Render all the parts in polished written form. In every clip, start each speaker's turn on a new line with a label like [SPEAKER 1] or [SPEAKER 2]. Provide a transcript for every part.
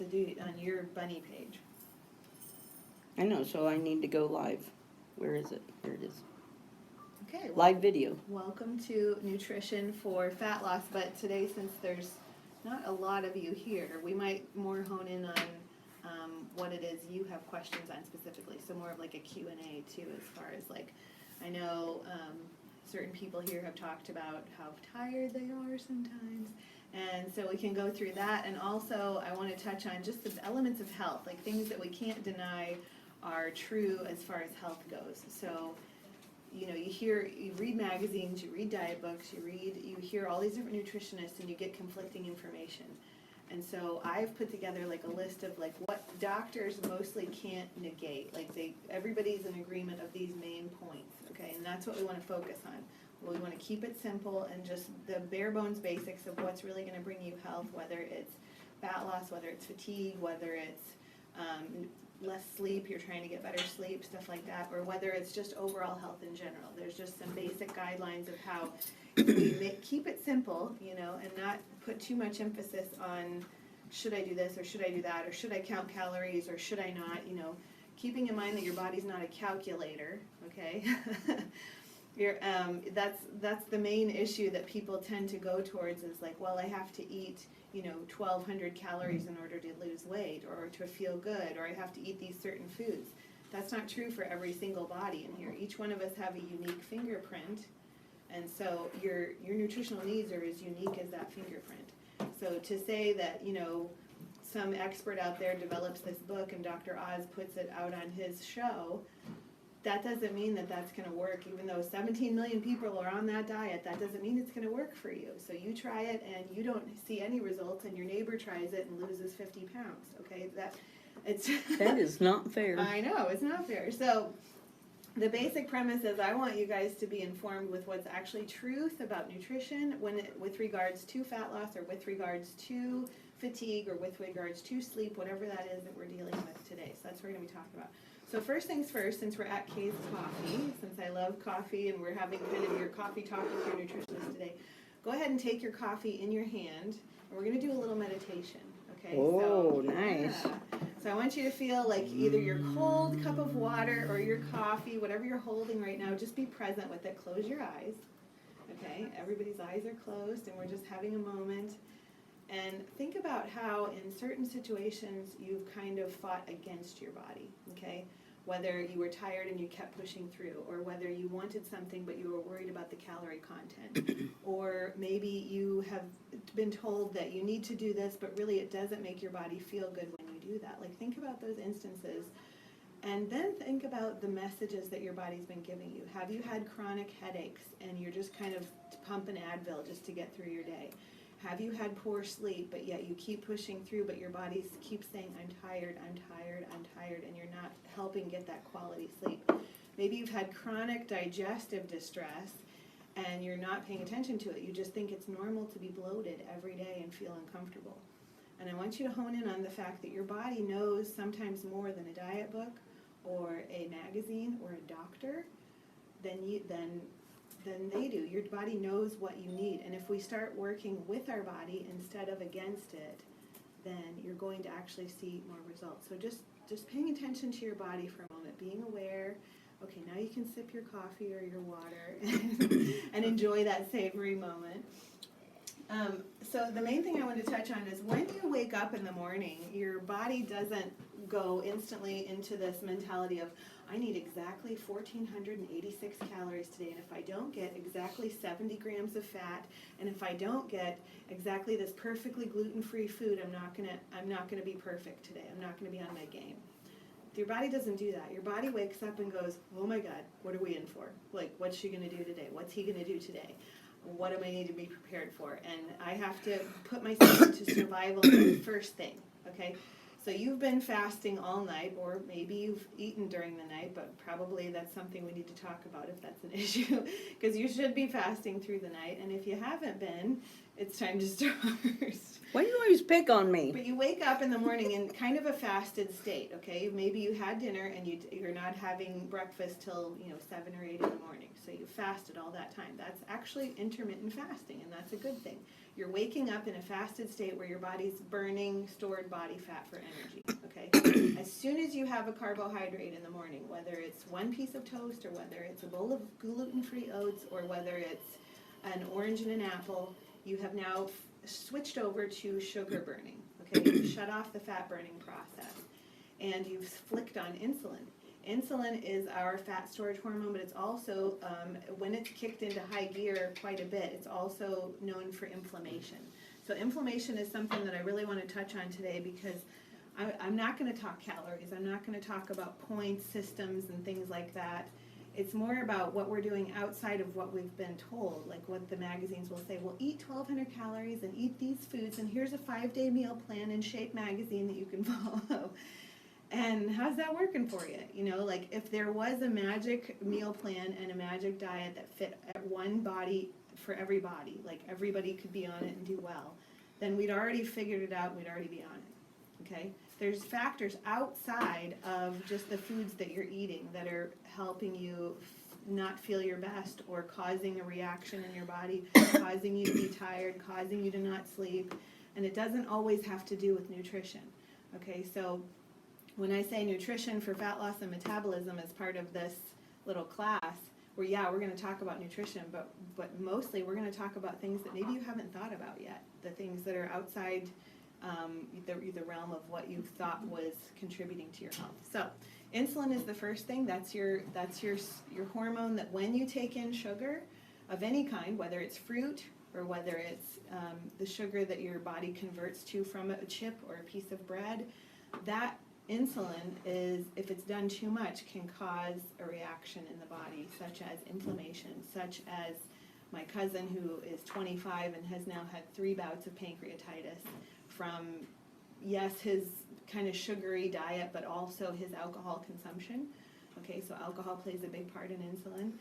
[SPEAKER 1] to do on your bunny page.
[SPEAKER 2] I know, so I need to go live. Where is it? Here it is.
[SPEAKER 1] Okay. Well,
[SPEAKER 2] Live video.
[SPEAKER 1] welcome to Nutrition for Fat Loss, but today, since there's not a lot of you here, we might more hone in on what it is you have questions on specifically, so more of like a Q&A too, as far as like, I know certain people here have talked about how tired they are sometimes, and so we can go through that, and also I want to touch on just the elements of health, like things that we can't deny are true as far as health goes. So, you know, you read magazines, you read diet books, you hear all these different nutritionists, and you get conflicting information. And so I've put together like a list of like what doctors mostly can't negate. Like everybody's in agreement of these main points, okay? And that's what we want to focus on. We want to keep it simple and just the bare bones basics of what's really going to bring you health, whether it's fat loss, whether it's fatigue, whether it's less sleep, you're trying to get better sleep, stuff like that, or whether it's just overall health in general. There's just some basic guidelines of how we keep it simple, you know, and not put too much emphasis on should I do this or should I do that or should I count calories or should I not, you know, keeping in mind that your body's not a calculator, okay? That's the main issue that people tend to go towards is like, well, I have to eat, you know, 1,200 calories in order to lose weight or to feel good, or I have to eat these certain foods. That's not true for every single body in here. Each one of us have a unique fingerprint, and so your nutritional needs are as unique as that fingerprint. So to say that, you know, some expert out there develops this book and Dr. Oz puts it out on his show, that doesn't mean that that's going to work. Even though 17 million people are on that diet, that doesn't mean it's going to work for you. So you try it and you don't see any results, and your neighbor tries it and loses 50 pounds. Okay, that
[SPEAKER 2] is not fair.
[SPEAKER 1] I know, it's not fair. So the basic premise is I want you guys to be informed with what's actually truth about nutrition with regards to fat loss or with regards to fatigue or with regards to sleep, whatever that is that we're dealing with today. So that's what we're going to be talking about. So first things first, since we're at Kay's Coffee, since I love coffee and we're having kind of your coffee talk with your nutritionist today, go ahead and take your coffee in your hand, and we're going to do a little meditation, okay?
[SPEAKER 2] Oh, nice.
[SPEAKER 1] Yeah. So I want you to feel like either your cold cup of water or your coffee, whatever you're holding right now, just be present with it. Close your eyes, okay? Everybody's eyes are closed, and we're just having a moment. And think about how in certain situations you've kind of fought against your body, okay? Whether you were tired and you kept pushing through, or whether you wanted something but you were worried about the calorie content, or maybe you have been told that you need to do this but really it doesn't make your body feel good when you do that. Like, think about those instances, and then think about the messages that your body's been giving you. Have you had chronic headaches and you're just kind of pumping Advil just to get through your day? Have you had poor sleep, but yet you keep pushing through, but your body keeps saying, I'm tired, I'm tired, I'm tired, and you're not helping get that quality sleep? Maybe you've had chronic digestive distress, and you're not paying attention to it. You just think it's normal to be bloated every day and feel uncomfortable. And I want you to hone in on the fact that your body knows sometimes more than a diet book or a magazine or a doctor than they do. Your body knows what you need, and if we start working with our body instead of against it, then you're going to actually see more results. So just paying attention to your body for a moment, being aware. Okay, now you can sip your coffee or your water and enjoy that savory moment. So the main thing I want to touch on is when you wake up in the morning, your body doesn't go instantly into this mentality of, I need exactly 1,486 calories today, and if I don't get exactly 70 grams of fat, and if I don't get exactly this perfectly gluten-free food, I'm not gonna be perfect today. I'm not gonna be on my game. Your body doesn't do that. Your body wakes up and goes, oh my God, what are we in for? Like, what's she gonna do today? What's he gonna do today? What do I need to be prepared for? And I have to put myself into survival mode first thing, okay? So you've been fasting all night, or maybe you've eaten during the night, but probably that's something we need to talk about if that's an issue, because you should be fasting through the night. And if you haven't been, It's time to start.
[SPEAKER 2] Why do you always pick on me?
[SPEAKER 1] But you wake up in the morning in kind of a fasted state, okay? Maybe you had dinner and you're not having breakfast till, 7 or 8 in the morning. So you fasted all that time. That's actually intermittent fasting, and that's a good thing. You're waking up in a fasted state where your body's burning stored body fat for energy, okay? As soon as you have a carbohydrate in the morning, whether it's one piece of toast or whether it's a bowl of gluten-free oats or whether it's an orange and an apple, you have now switched over to sugar burning, okay? You've shut off the fat burning process, and you've flicked on insulin. Insulin is our fat storage hormone, but it's also, when it's kicked into high gear quite a bit, it's also known for inflammation. So inflammation is something that I really want to touch on today because I'm not going to talk calories. I'm not going to talk about points, systems, and things like that. It's more about what we're doing outside of what we've been told, like what the magazines will say. Well, eat 1,200 calories and eat these foods, and here's a 5-day meal plan in Shape magazine that you can follow. And how's that working for you? Like if there was a magic meal plan and a magic diet that fit one body for everybody, like everybody could be on it and do well, then we'd already figured it out, we'd already be on it, okay? There's factors outside of just the foods that you're eating that are helping you not feel your best or causing a reaction in your body, causing you to be tired, causing you to not sleep, and it doesn't always have to do with nutrition, okay? So when I say nutrition for fat loss and metabolism as part of this little class, we're going to talk about nutrition, but mostly we're going to talk about things that maybe you haven't thought about yet, the things that are outside the realm of what you thought was contributing to your health. So insulin is the first thing. That's your hormone that when you take in sugar of any kind, whether it's fruit or whether it's the sugar that your body converts to from a chip or a piece of bread, that insulin is, if it's done too much, can cause a reaction in the body, such as inflammation, such as my cousin who is 25 and has now had 3 bouts of pancreatitis from, yes, his kind of sugary diet, but also his alcohol consumption. Okay, so alcohol plays a big part in insulin.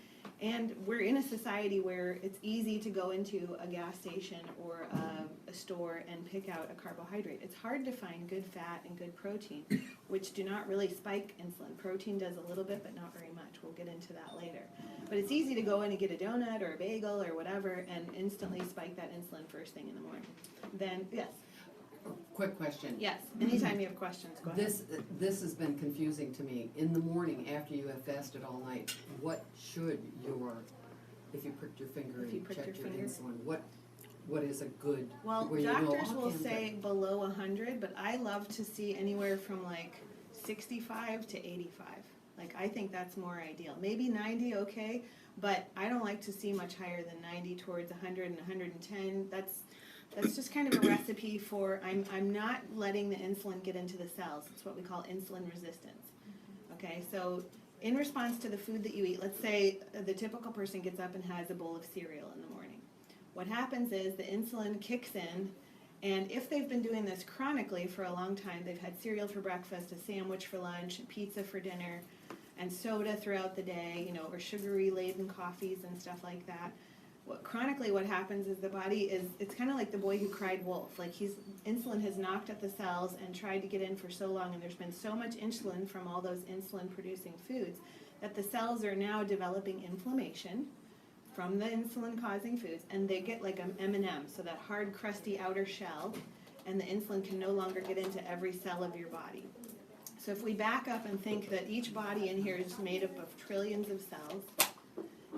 [SPEAKER 1] And we're in a society where it's easy to go into a gas station or a store and pick out a carbohydrate. It's hard to find good fat and good protein, which do not really spike insulin. Protein does a little bit, but not very much. We'll get into that later. But it's easy to go in and get a donut or a bagel or whatever and instantly spike that insulin first thing in the morning. Then, yes.
[SPEAKER 3] Quick question.
[SPEAKER 1] Yes, anytime you have questions, go ahead.
[SPEAKER 3] This has been confusing to me. In the morning, after you have fasted all night, what should if you pricked your finger and checked your insulin, what is a good,
[SPEAKER 1] well,
[SPEAKER 3] where
[SPEAKER 1] doctors
[SPEAKER 3] you know,
[SPEAKER 1] will say below 100, but I love to see anywhere from like 65 to 85. Like, I think that's more ideal. Maybe 90, okay, but I don't like to see much higher than 90 towards 100 and 110. That's just kind of a recipe for, I'm not letting the insulin get into the cells. It's what we call insulin resistance. Okay, so in response to the food that you eat, let's say the typical person gets up and has a bowl of cereal in the morning. What happens is the insulin kicks in, and if they've been doing this chronically for a long time, they've had cereal for breakfast, a sandwich for lunch, pizza for dinner, and soda throughout the day, or sugary-laden coffees and stuff like that. Chronically what happens is the body it's kind of like the boy who cried wolf. Like insulin has knocked at the cells and tried to get in for so long, and there's been so much insulin from all those insulin-producing foods that the cells are now developing inflammation from the insulin-causing foods, and they get like an M&M, so that hard, crusty outer shell, and the insulin can no longer get into every cell of your body. So if we back up and think that each body in here is made up of trillions of cells,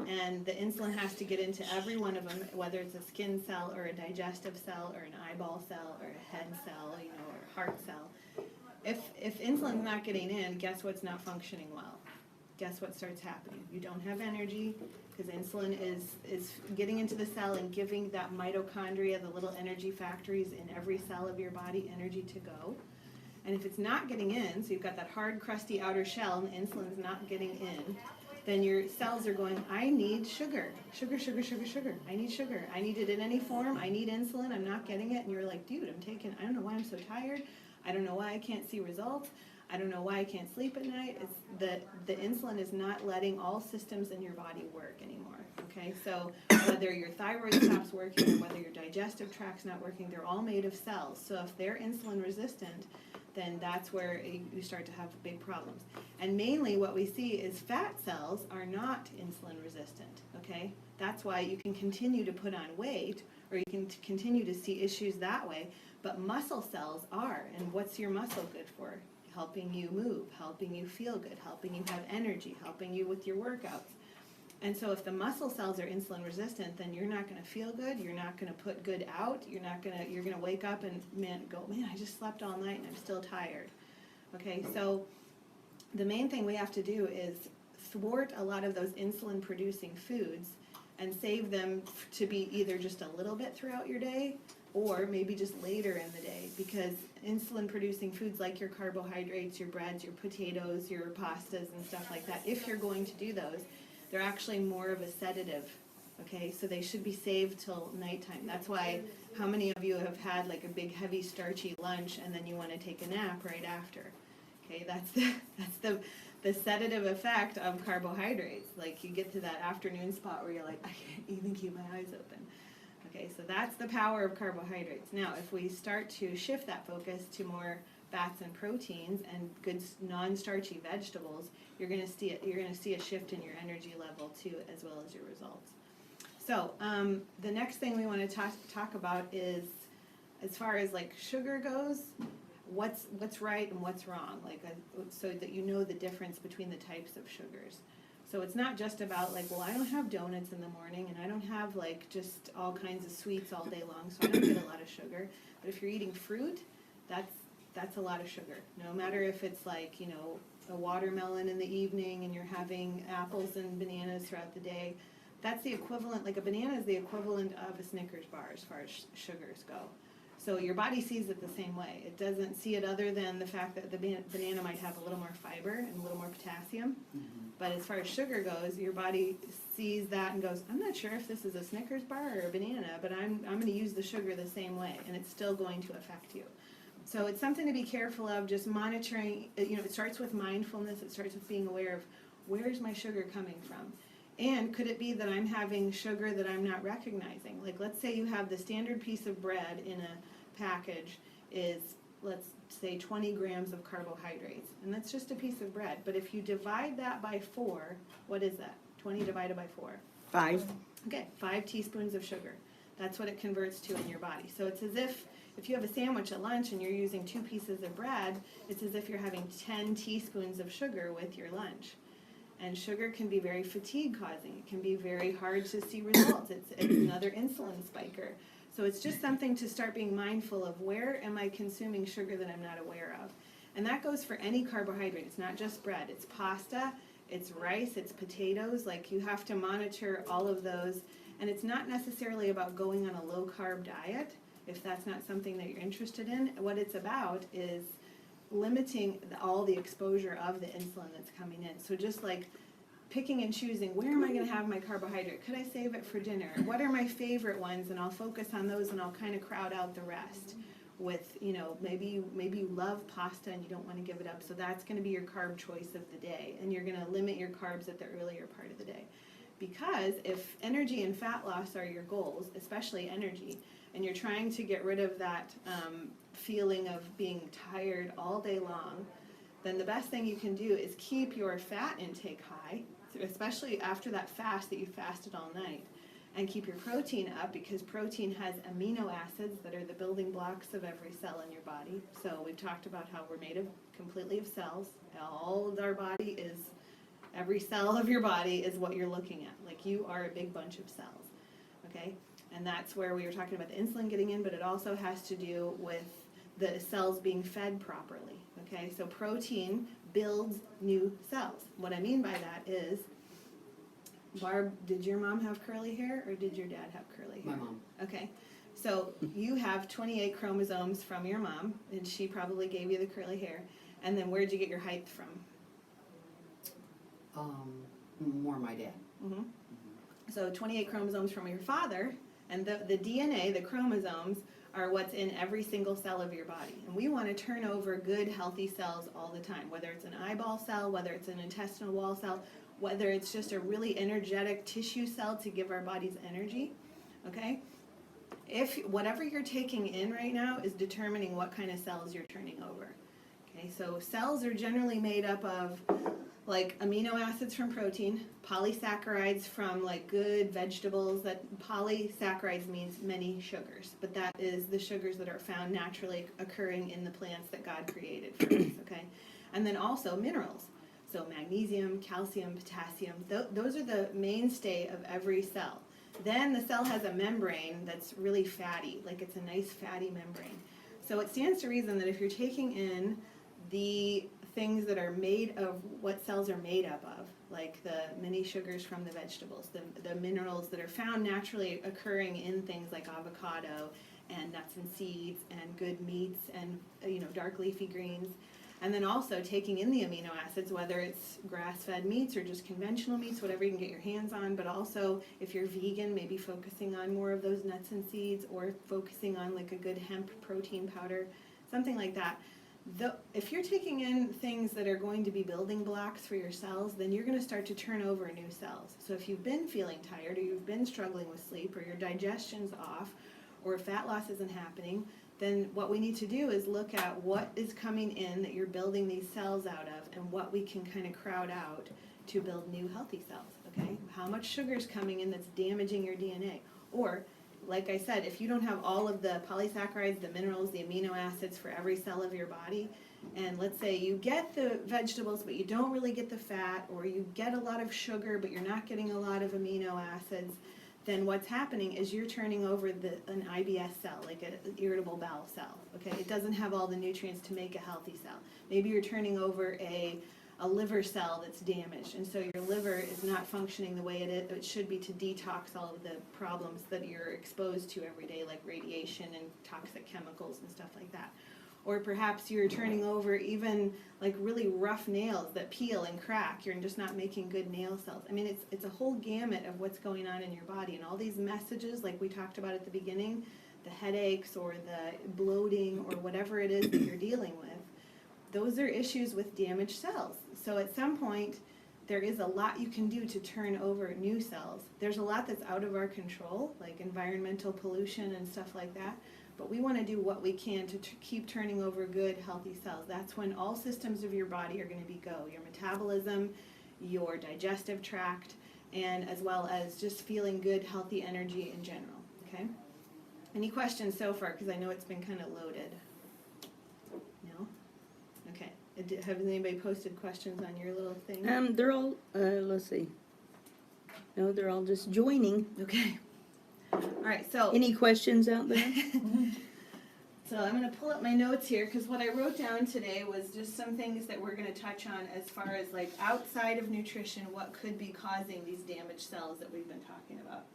[SPEAKER 1] and the insulin has to get into every one of them, whether it's a skin cell or a digestive cell or an eyeball cell or a head cell, or a heart cell. If insulin's not getting in, guess what's not functioning well? Guess what starts happening? You don't have energy because insulin is getting into the cell and giving that mitochondria, the little energy factories in every cell of your body, energy to go. And if it's not getting in, so you've got that hard, crusty outer shell and the insulin's not getting in, then your cells are going, I need sugar. Sugar, sugar, sugar, sugar. I need sugar. I need it in any form. I need insulin. I'm not getting it. And you're like, dude, I don't know why I'm so tired. I don't know why I can't see results. I don't know why I can't sleep at night. It's the insulin is not letting all systems in your body work anymore, okay? So whether your thyroid stops working or whether your digestive tract's not working, they're all made of cells. So if they're insulin resistant, then that's where you start to have big problems. And mainly what we see is fat cells are not insulin resistant, okay? That's why you can continue to put on weight, or you can continue to see issues that way, but muscle cells are. And what's your muscle good for? Helping you move, helping you feel good, helping you have energy, helping you with your workouts. And so if the muscle cells are insulin resistant, then you're not going to feel good, you're not going to put good out, you're going to wake up and go, I just slept all night and I'm still tired. Okay, so the main thing we have to do is thwart a lot of those insulin producing foods and save them to be either just a little bit throughout your day or maybe just later in the day, because insulin producing foods like your carbohydrates, your breads, your potatoes, your pastas and stuff like that, if you're going to do those, they're actually more of a sedative, okay? So they should be saved till nighttime. That's why, how many of you have had like a big heavy starchy lunch and then you want to take a nap right after? Okay, that's the sedative effect of carbohydrates. Like you get to that afternoon spot where you're like, I can't even keep my eyes open. Okay, so that's the power of carbohydrates. Now, if we start to shift that focus to more fats and proteins and good non-starchy vegetables, you're going to see a shift in your energy level too, as well as your results. So the next thing we want to talk about is, as far as like sugar goes, what's right and what's wrong, so that you know the difference between the types of sugars. So it's not just about like, well, I don't have donuts in the morning and I don't have like just all kinds of sweets all day long, so I don't get a lot of sugar. But if you're eating fruit, that's a lot of sugar. No matter if it's like, you know, a watermelon in the evening and you're having apples and bananas throughout the day, that's the equivalent, like a banana is the equivalent of a Snickers bar as far as sugars go. So your body sees it the same way. It doesn't see it other than the fact that the banana might have a little more fiber and a little more potassium. Mm-hmm. But as far as sugar goes, your body sees that and goes, I'm not sure if this is a Snickers bar or a banana, but I'm going to use the sugar the same way, and it's still going to affect you. So it's something to be careful of, just monitoring. You know, it starts with mindfulness. It starts with being aware of, where's my sugar coming from? And could it be that I'm having sugar that I'm not recognizing? Like, let's say you have the standard piece of bread in a package is, let's say, 20 grams of carbohydrates. And that's just a piece of bread. But if you divide that by 4, what is that? 20 divided by 4?
[SPEAKER 2] 5.
[SPEAKER 1] Okay, 5 teaspoons of sugar. That's what it converts to in your body. So it's as if you have a sandwich at lunch and you're using 2 pieces of bread, it's as if you're having 10 teaspoons of sugar with your lunch. And sugar can be very fatigue causing. It can be very hard to see results. It's another insulin spiker. So it's just something to start being mindful of, where am I consuming sugar that I'm not aware of? And that goes for any carbohydrate. It's not just bread. It's pasta, it's rice, it's potatoes. Like, you have to monitor all of those. And it's not necessarily about going on a low-carb diet, if that's not something that you're interested in. What it's about is limiting all the exposure of the insulin that's coming in. So just like picking and choosing, where am I going to have my carbohydrate? Could I save it for dinner? What are my favorite ones? And I'll focus on those, and I'll kind of crowd out the rest with, you know, maybe you love pasta and you don't want to give it up, so that's going to be your carb choice of the day, and you're going to limit your carbs at the earlier part of the day. Because if energy and fat loss are your goals, especially energy, and you're trying to get rid of that feeling of being tired all day long, then the best thing you can do is keep your fat intake high, especially after that fast that you fasted all night, and keep your protein up, because protein has amino acids that are the building blocks of every cell in your body. So we've talked about how we're made completely of cells. All of our body is, every cell of your body is what you're looking at. Like, you are a big bunch of cells, okay? And that's where we were talking about the insulin getting in, but it also has to do with the cells being fed properly, okay? So protein builds new cells. What I mean by that is, Barb, did your mom have curly hair, or did your dad have curly hair?
[SPEAKER 3] My mom.
[SPEAKER 1] Okay. So you have 28 chromosomes from your mom, and she probably gave you the curly hair. And then where'd you get your height from?
[SPEAKER 3] More my dad.
[SPEAKER 1] Mm-hmm. So 28 chromosomes from your father, and the DNA, the chromosomes, are what's in every single cell of your body. And we want to turn over good, healthy cells all the time, whether it's an eyeball cell, whether it's an intestinal wall cell, whether it's just a really energetic tissue cell to give our bodies energy, okay? If whatever you're taking in right now is determining what kind of cells you're turning over. Okay, so cells are generally made up of like amino acids from protein, polysaccharides from like good vegetables. That polysaccharides means many sugars, but that is the sugars that are found naturally occurring in the plants that God created for us, okay? And then also minerals. So magnesium, calcium, potassium, those are the mainstay of every cell. Then the cell has a membrane that's really fatty, like it's a nice fatty membrane. So it stands to reason that if you're taking in the things that are made of what cells are made up of, like the many sugars from the vegetables, the minerals that are found naturally occurring in things like avocado and nuts and seeds and good meats and dark leafy greens, and then also taking in the amino acids, whether it's grass-fed meats or just conventional meats, whatever you can get your hands on, but also if you're vegan, maybe focusing on more of those nuts and seeds or focusing on like a good hemp protein powder, something like that. If you're taking in things that are going to be building blocks for your cells, then you're going to start to turn over new cells. So if you've been feeling tired or you've been struggling with sleep or your digestion's off or fat loss isn't happening, then what we need to do is look at what is coming in that you're building these cells out of and what we can kind of crowd out to build new healthy cells, okay? How much sugar is coming in that's damaging your DNA? Or, like I said, if you don't have all of the polysaccharides, the minerals, the amino acids for every cell of your body, and let's say you get the vegetables but you don't really get the fat, or you get a lot of sugar but you're not getting a lot of amino acids, then what's happening is you're turning over an IBS cell, like an irritable bowel cell, okay? It doesn't have all the nutrients to make a healthy cell. Maybe you're turning over a liver cell that's damaged, and so your liver is not functioning the way it should be to detox all of the problems that you're exposed to every day, like radiation and toxic chemicals and stuff like that. Or perhaps you're turning over even like really rough nails that peel and crack. You're just not making good nail cells. I mean, it's a whole gamut of what's going on in your body, and all these messages, like we talked about at the beginning, the headaches or the bloating or whatever it is that you're dealing with, those are issues with damaged cells. So at some point, there is a lot you can do to turn over new cells. There's a lot that's out of our control, like environmental pollution and stuff like that. But we want to do what we can to keep turning over good, healthy cells. That's when all systems of your body are going to be go. Your metabolism, your digestive tract, and as well as just feeling good, healthy energy in general. Okay? Any questions so far? Because I know it's been kind of loaded. No? Okay. Have anybody posted questions on your little thing?
[SPEAKER 2] They're all, let's see. No, they're all just joining.
[SPEAKER 1] Okay. All right, so
[SPEAKER 2] Any questions out there?
[SPEAKER 1] so I'm going to pull up my notes here because what I wrote down today was just some things that we're going to touch on as far as like outside of nutrition, what could be causing these damaged cells that we've been talking about.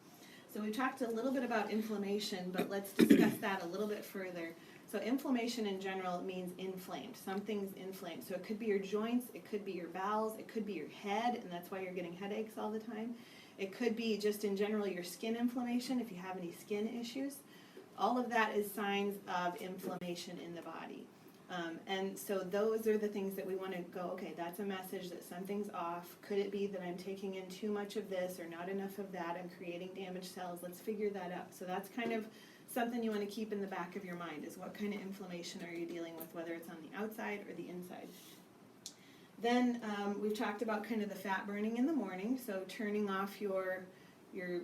[SPEAKER 1] So we talked a little bit about inflammation, but let's discuss that a little bit further. So inflammation in general means inflamed. Something's inflamed. So it could be your joints, it could be your bowels, it could be your head, and that's why you're getting headaches all the time. It could be just in general your skin inflammation if you have any skin issues. All of that is signs of inflammation in the body. And so those are the things that we want to go, okay, that's a message that something's off. Could it be that I'm taking in too much of this or not enough of that? I'm creating damaged cells. Let's figure that out. So that's kind of something you want to keep in the back of your mind is what kind of inflammation are you dealing with, whether it's on the outside or the inside. Then we've talked about kind of the fat burning in the morning, so turning off your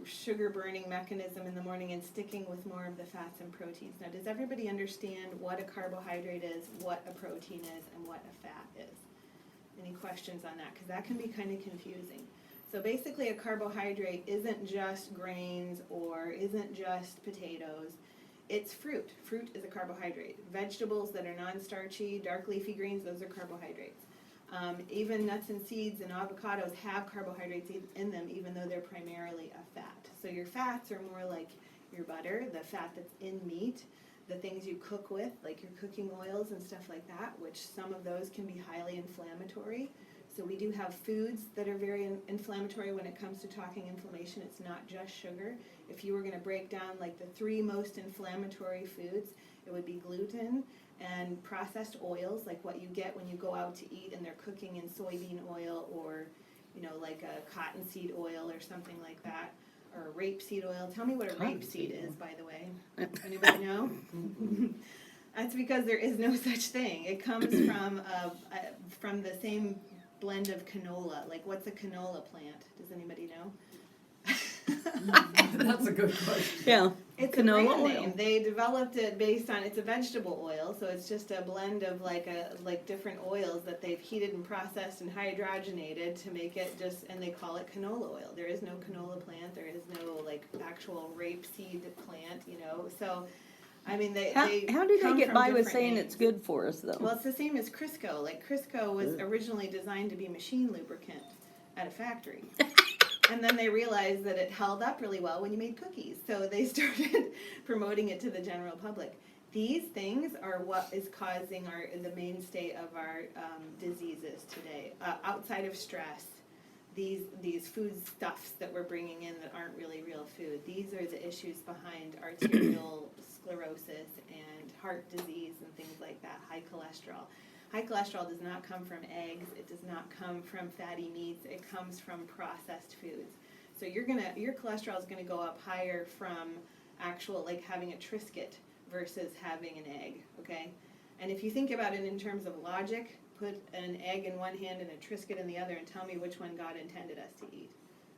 [SPEAKER 1] sugar burning mechanism in the morning and sticking with more of the fats and proteins. Now, does everybody understand what a carbohydrate is, what a protein is, and what a fat is? Any questions on that? Because that can be kind of confusing. So basically a carbohydrate isn't just grains or isn't just potatoes. It's fruit. Fruit is a carbohydrate. Vegetables that are non-starchy, dark leafy greens, those are carbohydrates. Even nuts and seeds and avocados have carbohydrates in them, even though they're primarily a fat. So your fats are more like your butter, the fat that's in meat, the things you cook with, like your cooking oils and stuff like that, which some of those can be highly inflammatory. So we do have foods that are very inflammatory when it comes to talking inflammation. It's not just sugar. If you were going to break down like the 3 most inflammatory foods, it would be gluten and processed oils, like what you get when you go out to eat and they're cooking in soybean oil, or like a cottonseed oil or something like that, or rapeseed oil. Tell me what a rapeseed is, by the way. Anybody know? That's because there is no such thing. It comes from the same blend of canola. Like, what's a canola plant? Does anybody know?
[SPEAKER 3] That's a good question.
[SPEAKER 2] Yeah.
[SPEAKER 1] It's
[SPEAKER 2] Canola
[SPEAKER 1] a brand
[SPEAKER 2] oil.
[SPEAKER 1] name. They developed it based on, it's a vegetable oil, so it's just a blend of like different oils that they've heated and processed and hydrogenated to make it and they call it canola oil. There is no canola plant. There is no like actual rapeseed plant, So, I mean,
[SPEAKER 2] How do they
[SPEAKER 1] come
[SPEAKER 2] get
[SPEAKER 1] from
[SPEAKER 2] by with
[SPEAKER 1] different
[SPEAKER 2] saying
[SPEAKER 1] names.
[SPEAKER 2] it's good for us, though?
[SPEAKER 1] Well, it's the same as Crisco. Like, Crisco was originally designed to be machine lubricant at a factory. And then they realized that it held up really well when you made cookies. So they started promoting it to the general public. These things are what is causing the mainstay of our diseases today. Outside of stress, these food stuffs that we're bringing in that aren't really real food. These are the issues behind arterial sclerosis and heart disease and things like that, high cholesterol. High cholesterol does not come from eggs. It does not come from fatty meats. It comes from processed foods. So your cholesterol is gonna go up higher from actual, like having a Triscuit versus having an egg, okay? And if you think about it in terms of logic, put an egg in one hand and a Triscuit in the other and tell me which one God intended us to eat,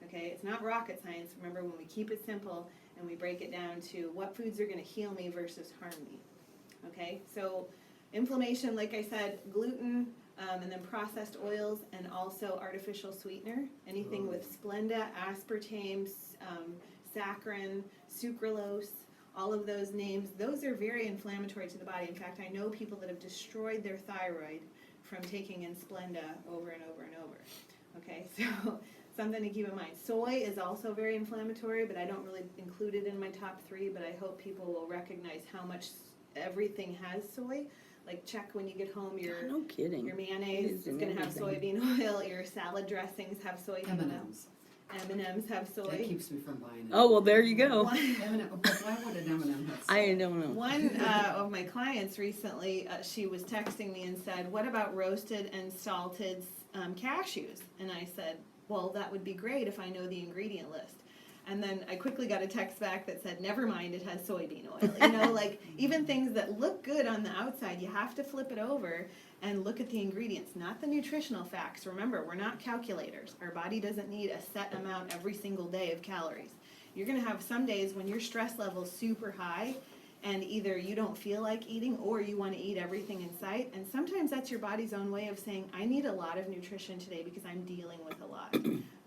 [SPEAKER 1] okay? It's not rocket science. Remember, when we keep it simple and we break it down to what foods are gonna heal me versus harm me, okay? So inflammation, like I said, gluten, and then processed oils, and also artificial sweetener. Anything with Splenda, aspartame, saccharin, sucralose, all of those names, those are very inflammatory to the body. In fact, I know people that have destroyed their thyroid from taking in Splenda over and over and over. Okay, so something to keep in mind. Soy is also very inflammatory, but I don't really include it in my top 3, but I hope people will recognize how much everything has soy. Like, check when you get home, your
[SPEAKER 2] No kidding.
[SPEAKER 1] your mayonnaise is going to have soybean oil. Your salad dressings have soybean oil. M&Ms have soy.
[SPEAKER 3] That keeps me from buying it.
[SPEAKER 2] Oh, well, there you go.
[SPEAKER 3] M&M, but why would an M&M have soy?
[SPEAKER 2] I don't know.
[SPEAKER 1] One of my clients recently, she was texting me and said, "What about roasted and salted cashews?" And I said, "Well, that would be great if I know the ingredient list." And then I quickly got a text back that said, "Never mind, it has soybean oil." Like, even things that look good on the outside, you have to flip it over and look at the ingredients, not the nutritional facts. Remember, we're not calculators. Our body doesn't need a set amount every single day of calories. You're going to have some days when your stress level's super high, and either you don't feel like eating or you want to eat everything in sight. And sometimes that's your body's own way of saying, I need a lot of nutrition today because I'm dealing with a lot,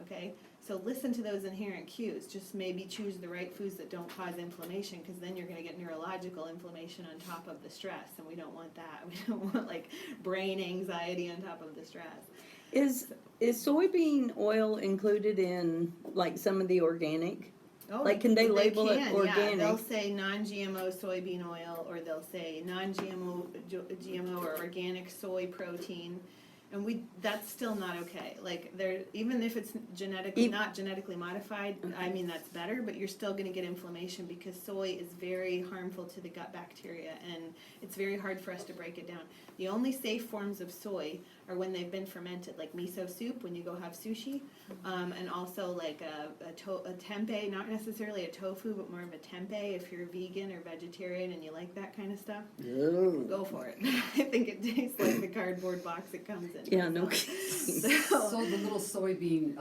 [SPEAKER 1] okay? So listen to those inherent cues. Just maybe choose the right foods that don't cause inflammation, because then you're going to get neurological inflammation on top of the stress, and we don't want that. We don't want like brain anxiety on top of the stress.
[SPEAKER 2] Is soybean oil included in like some of the organic?
[SPEAKER 1] Oh,
[SPEAKER 2] Like, can they label it
[SPEAKER 1] Yeah,
[SPEAKER 2] organic?
[SPEAKER 1] they'll say non-GMO soybean oil, or they'll say non-GMO or organic soy protein, and that's still not okay. Like, even if it's not genetically modified, I mean, that's better, but you're still going to get inflammation because soy is very harmful to the gut bacteria, and it's very hard for us to break it down. The only safe forms of soy are when they've been fermented, like miso soup when you go have sushi, and also like a tempeh, not necessarily a tofu, but more of a tempeh if you're vegan or vegetarian and you like that kind of stuff. Go for it. I think it tastes like the cardboard box it comes in.
[SPEAKER 2] Yeah, no
[SPEAKER 3] So the little soybean,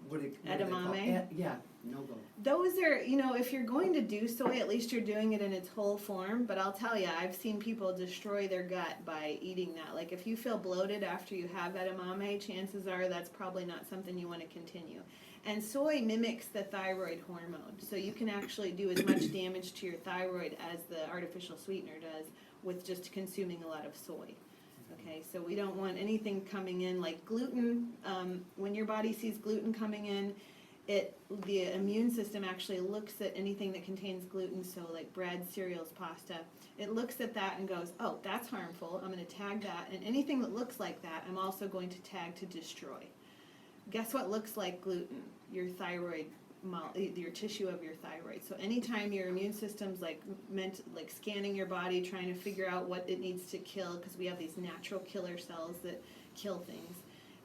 [SPEAKER 3] what do they call it?
[SPEAKER 1] Edamame?
[SPEAKER 3] Yeah, no go.
[SPEAKER 1] Those are, if you're going to do soy, at least you're doing it in its whole form. But I'll tell you, I've seen people destroy their gut by eating that. Like, if you feel bloated after you have edamame, chances are that's probably not something you want to continue. And soy mimics the thyroid hormone. So you can actually do as much damage to your thyroid as the artificial sweetener does with just consuming a lot of soy. Okay, so we don't want anything coming in like gluten. When your body sees gluten coming in, the immune system actually looks at anything that contains gluten, so like bread, cereals, pasta. It looks at that and goes, oh, that's harmful. I'm going to tag that. And anything that looks like that, I'm also going to tag to destroy. Guess what looks like gluten? Your thyroid, your tissue of your thyroid. So anytime your immune system's like scanning your body, trying to figure out what it needs to kill, because we have these natural killer cells that kill things,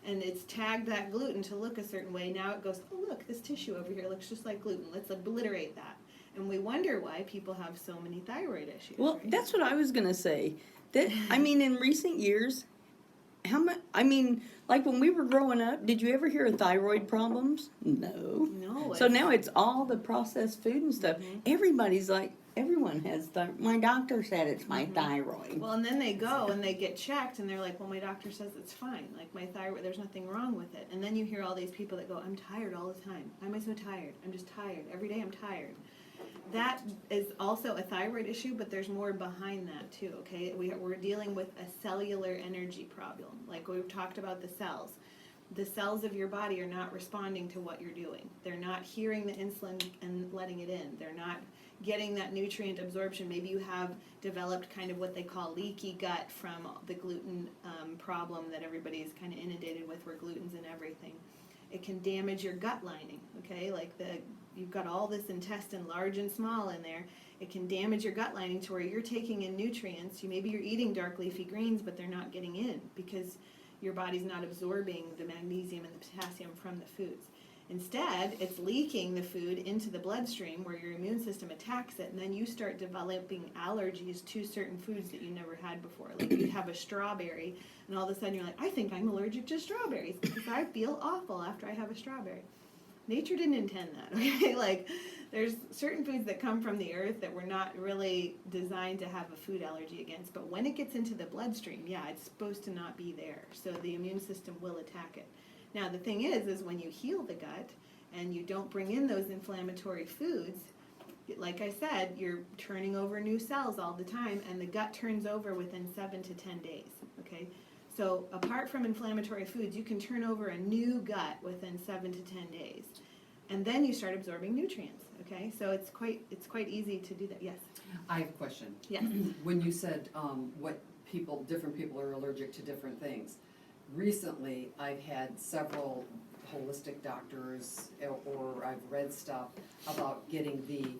[SPEAKER 1] and it's tagged that gluten to look a certain way, now it goes, oh look, this tissue over here looks just like gluten. Let's obliterate that. And we wonder why people have so many thyroid issues.
[SPEAKER 2] Well,
[SPEAKER 1] right?
[SPEAKER 2] that's what I was gonna say. That I mean, in recent years, how much? I mean, like when we were growing up, did you ever hear of thyroid problems? No.
[SPEAKER 1] No.
[SPEAKER 2] So now it's all the processed food and stuff. Everybody's like, everyone has my doctor said it's my thyroid.
[SPEAKER 1] Well, and then they go and they get checked and they're like, well, my doctor says it's fine. Like my thyroid, there's nothing wrong with it. And then you hear all these people that go, I'm tired all the time. Why am I so tired? I'm just tired. Every day I'm tired. That is also a thyroid issue, but there's more behind that too, okay? We're dealing with a cellular energy problem. Like we've talked about the cells. The cells of your body are not responding to what you're doing. They're not hearing the insulin and letting it in. They're not getting that nutrient absorption. Maybe you have developed kind of what they call leaky gut from the gluten problem that everybody's kind of inundated with, where gluten's in everything. It can damage your gut lining, okay? Like you've got all this intestine, large and small, in there. It can damage your gut lining to where you're taking in nutrients. Maybe you're eating dark leafy greens, but they're not getting in because your body's not absorbing the magnesium and the potassium from the foods. Instead, it's leaking the food into the bloodstream where your immune system attacks it, and then you start developing allergies to certain foods that you never had before. Like you'd have a strawberry, and all of a sudden you're like, I think I'm allergic to strawberries because I feel awful after I have a strawberry. Nature didn't intend that, okay? Like, there's certain foods that come from the earth that were not really designed to have a food allergy against, but when it gets into the bloodstream, yeah, it's supposed to not be there, so the immune system will attack it. Now, the thing is when you heal the gut and you don't bring in those inflammatory foods, like I said, you're turning over new cells all the time, and the gut turns over within 7 to 10 days, okay? So apart from inflammatory foods, you can turn over a new gut within 7 to 10 days. And then you start absorbing nutrients, okay? So it's quite easy to do that. Yes?
[SPEAKER 3] I have a question.
[SPEAKER 1] Yes.
[SPEAKER 3] When you said different people are allergic to different things, recently I've had several holistic doctors, or I've read stuff about getting the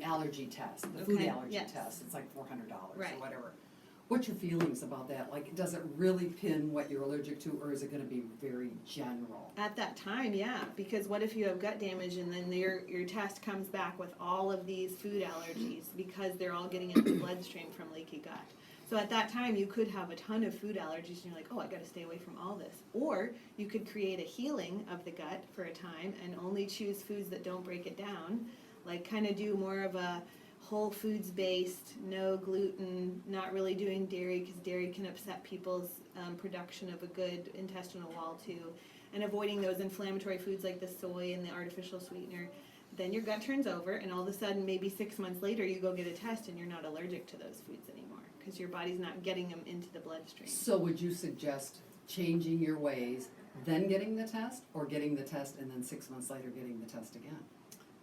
[SPEAKER 3] allergy test, the food
[SPEAKER 1] Okay,
[SPEAKER 3] allergy
[SPEAKER 1] yes.
[SPEAKER 3] test. It's like $400
[SPEAKER 1] Right.
[SPEAKER 3] or whatever. What's your feelings about that? Like, does it really pin what you're allergic to, or is it going to be very general?
[SPEAKER 1] At that time, yeah, because what if you have gut damage and then your test comes back with all of these food allergies because they're all getting into the bloodstream from leaky gut. So at that time, you could have a ton of food allergies, and you're like, oh, I got to stay away from all this. Or you could create a healing of the gut for a time and only choose foods that don't break it down, like kind of do more of a whole foods based, no gluten, not really doing dairy because dairy can upset people's production of a good intestinal wall too, and avoiding those inflammatory foods like the soy and the artificial sweetener. Then your gut turns over, and all of a sudden, maybe 6 months later, you go get a test and you're not allergic to those foods anymore because your body's not getting them into the bloodstream.
[SPEAKER 3] So would you suggest changing your ways, then getting the test, or getting the test and then 6 months later getting the test again?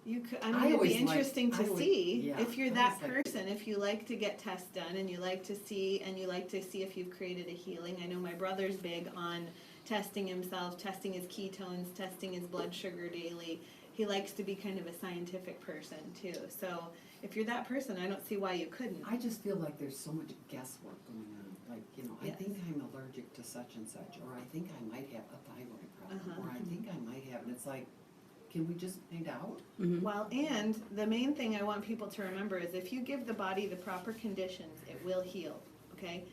[SPEAKER 1] You could,
[SPEAKER 3] I
[SPEAKER 1] it'd be
[SPEAKER 3] always
[SPEAKER 1] interesting
[SPEAKER 3] liked-
[SPEAKER 1] to
[SPEAKER 3] I
[SPEAKER 1] see
[SPEAKER 3] would- yeah,
[SPEAKER 1] if you're
[SPEAKER 3] I
[SPEAKER 1] that
[SPEAKER 3] always liked-
[SPEAKER 1] person, if you like to get tests done and you like to see if you've created a healing. I know my brother's big on testing himself, testing his ketones, testing his blood sugar daily. He likes to be kind of a scientific person too. So if you're that person, I don't see why you couldn't.
[SPEAKER 3] I just feel like there's so much guesswork going on. Like, I
[SPEAKER 1] Yes.
[SPEAKER 3] think I'm allergic to such and such, or I think I might have a thyroid problem, or I think I might have, and it's like, can we just find out?
[SPEAKER 1] Well, and the main thing I want people to remember is if you give the body the proper conditions, it will heal, okay?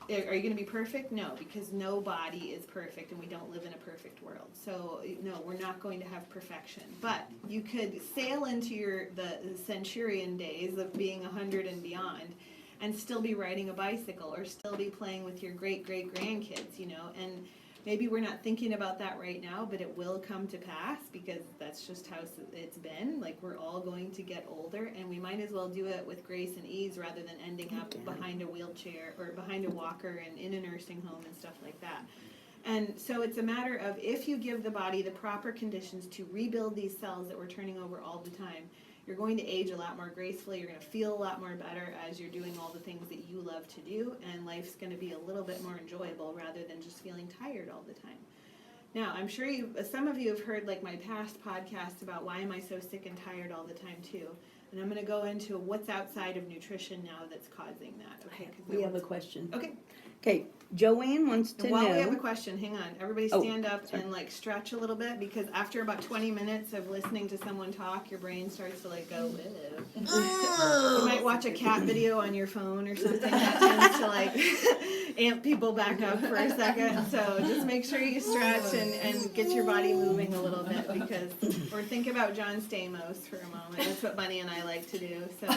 [SPEAKER 1] Are you going to be perfect? No, because no body is perfect and we don't live in a perfect world. So, no, we're not going to have perfection. But you could sail into the centurion days of being 100 and beyond and still be riding a bicycle or still be playing with your great-great-grandkids, and maybe we're not thinking about that right now, but it will come to pass because that's just how it's been. Like, we're all going to get older, and we might as well do it with grace and ease rather than ending up behind a wheelchair or behind a walker and in a nursing home and stuff like that. And so it's a matter of if you give the body the proper conditions to rebuild these cells that we're turning over all the time, you're going to age a lot more gracefully, you're going to feel a lot more better as you're doing all the things that you love to do, and life's going to be a little bit more enjoyable rather than just feeling tired all the time. Now, I'm sure some of you have heard like my past podcasts about why am I so sick and tired all the time too. And I'm going to go into what's outside of nutrition now that's causing that. Okay, 'cause
[SPEAKER 2] We have a question.
[SPEAKER 1] Okay.
[SPEAKER 2] Okay, Joanne wants to
[SPEAKER 1] And while we have a
[SPEAKER 2] know.
[SPEAKER 1] question, hang on. Everybody
[SPEAKER 2] Oh,
[SPEAKER 1] stand up
[SPEAKER 2] sorry.
[SPEAKER 1] and like stretch a little bit, because after about 20 minutes of listening to someone talk, your brain starts to like go, ew. You might watch a cat video on your phone or something that tends to like amp people back up for a second. So just make sure you stretch and get your body moving a little bit, or think about John Stamos for a moment. That's what Bunny and I like to do. So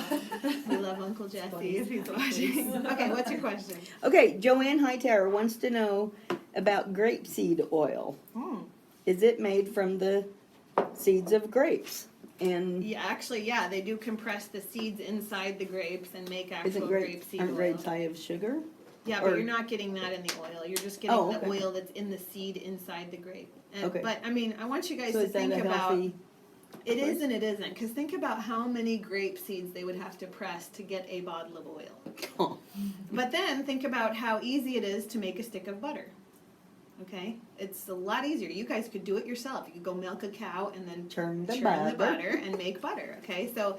[SPEAKER 1] we love Uncle Jesse if he's watching. Okay, what's your question?
[SPEAKER 2] Okay, Joanne Hightower wants to know about grapeseed oil. Is it made from the seeds of grapes? And
[SPEAKER 1] Yeah, actually, yeah, they do compress the seeds inside the grapes and make actual
[SPEAKER 2] isn't
[SPEAKER 1] grapeseed
[SPEAKER 2] aren't
[SPEAKER 1] oil.
[SPEAKER 2] grapes high of sugar?
[SPEAKER 1] Yeah,
[SPEAKER 2] or-
[SPEAKER 1] but you're not getting that in the oil. You're just getting
[SPEAKER 2] Oh,
[SPEAKER 1] the
[SPEAKER 2] okay.
[SPEAKER 1] oil that's in the seed inside the grape. And,
[SPEAKER 2] Okay.
[SPEAKER 1] But I mean, I want you guys
[SPEAKER 2] So
[SPEAKER 1] to
[SPEAKER 2] is that
[SPEAKER 1] think
[SPEAKER 2] a
[SPEAKER 1] about
[SPEAKER 2] healthy?
[SPEAKER 1] it is and it isn't. Because think about how many grape seeds they would have to press to get a bottle of oil.
[SPEAKER 2] Oh,
[SPEAKER 1] But then think about how easy it is to make a stick of butter. Okay, it's a lot easier. You guys could do it yourself. You could go milk a cow and then
[SPEAKER 2] churn the
[SPEAKER 1] butter
[SPEAKER 2] butter.
[SPEAKER 1] and make butter. Okay, so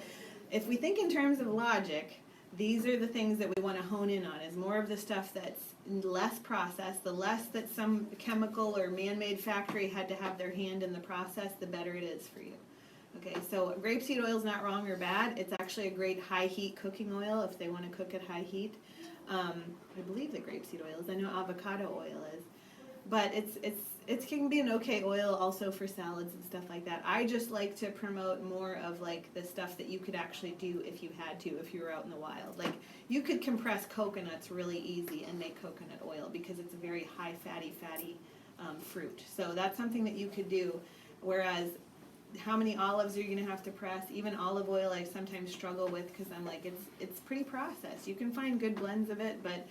[SPEAKER 1] if we think in terms of logic, these are the things that we want to hone in on, is more of the stuff that's less processed. The less that some chemical or man-made factory had to have their hand in the process, the better it is for you. Okay, so grapeseed oil is not wrong or bad. It's actually a great high heat cooking oil if they want to cook at high heat. I believe that grapeseed oil is. I know avocado oil is. But it can be an okay oil also for salads and stuff like that. I just like to promote more of like the stuff that you could actually do if you had to, if you were out in the wild. Like you could compress coconuts really easy and make coconut oil because it's a very high fatty fruit. So that's something that you could do. Whereas how many olives are you going to have to press? Even olive oil I sometimes struggle with because I'm like, it's pretty processed. You can find good blends of it, but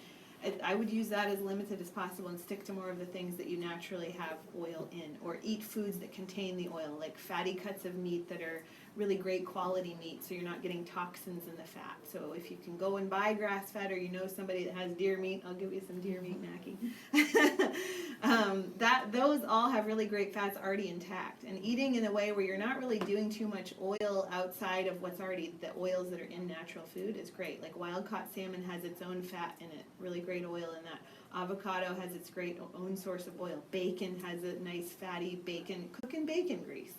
[SPEAKER 1] I would use that as limited as possible and stick to more of the things that you naturally have oil in, or eat foods that contain the oil, like fatty cuts of meat that are really great quality meat, so you're not getting toxins in the fat. So if you can go and buy grass-fed, or you know somebody that has deer meat, I'll give you some deer meat, Mackie. Those all have really great fats already intact. And eating in a way where you're not really doing too much oil outside of what's already the oils that are in natural food is great. Like wild-caught salmon has its own fat in it, really great oil in that. Avocado has its great own source of oil. Bacon has a nice fatty cooking bacon grease.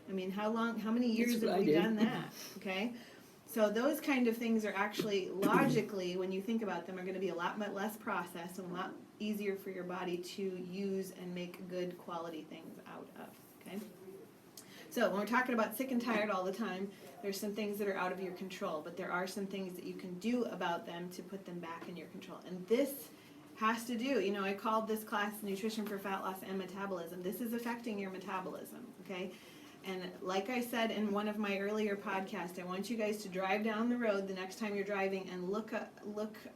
[SPEAKER 1] I mean, how many years have we done that? Okay? So those kind of things are actually, logically, when you think about them, are going to be a lot less processed and a lot easier for your body to use and make good quality things out of. Okay? So when we're talking about sick and tired all the time, there's some things that are out of your control, but there are some things that you can do about them to put them back in your control. And this has to do, I called this class Nutrition for Fat Loss and Metabolism. This is affecting your metabolism, okay? And like I said in one of my earlier podcasts, I want you guys to drive down the road the next time you're driving and look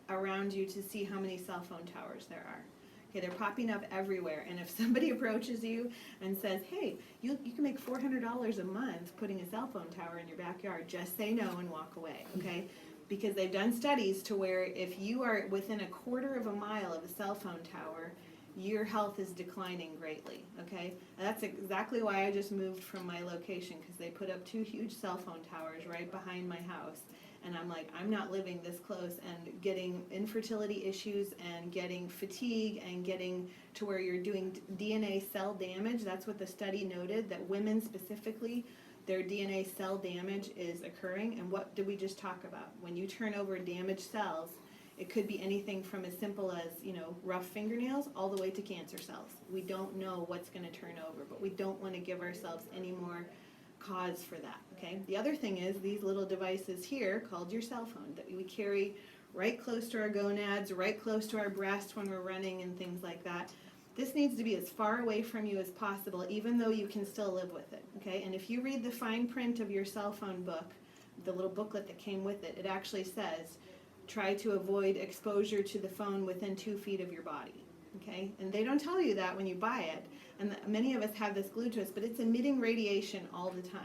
[SPEAKER 1] around you to see how many cell phone towers there are. Okay, they're popping up everywhere. And if somebody approaches you and says, hey, you can make $400 a month putting a cell phone tower in your backyard, just say no and walk away, okay? Because they've done studies to where if you are within a quarter of a mile of a cell phone tower, your health is declining greatly, okay? And that's exactly why I just moved from my location, because they put up 2 huge cell phone towers right behind my house. And I'm like, I'm not living this close and getting infertility issues and getting fatigue and getting to where you're doing DNA cell damage. That's what the study noted, that women specifically, their DNA cell damage is occurring. And what did we just talk about? When you turn over damaged cells, it could be anything from as simple as, rough fingernails all the way to cancer cells. We don't know what's going to turn over, but we don't want to give ourselves any more cause for that, okay? The other thing is these little devices here called your cell phone that we carry right close to our gonads, right close to our breast when we're running and things like that. This needs to be as far away from you as possible, even though you can still live with it, okay? And if you read the fine print of your cell phone book, the little booklet that came with it, it actually says, try to avoid exposure to the phone within 2 feet of your body. okay? And they don't tell you that when you buy it. And many of us have this glued to us, but it's emitting radiation all the time.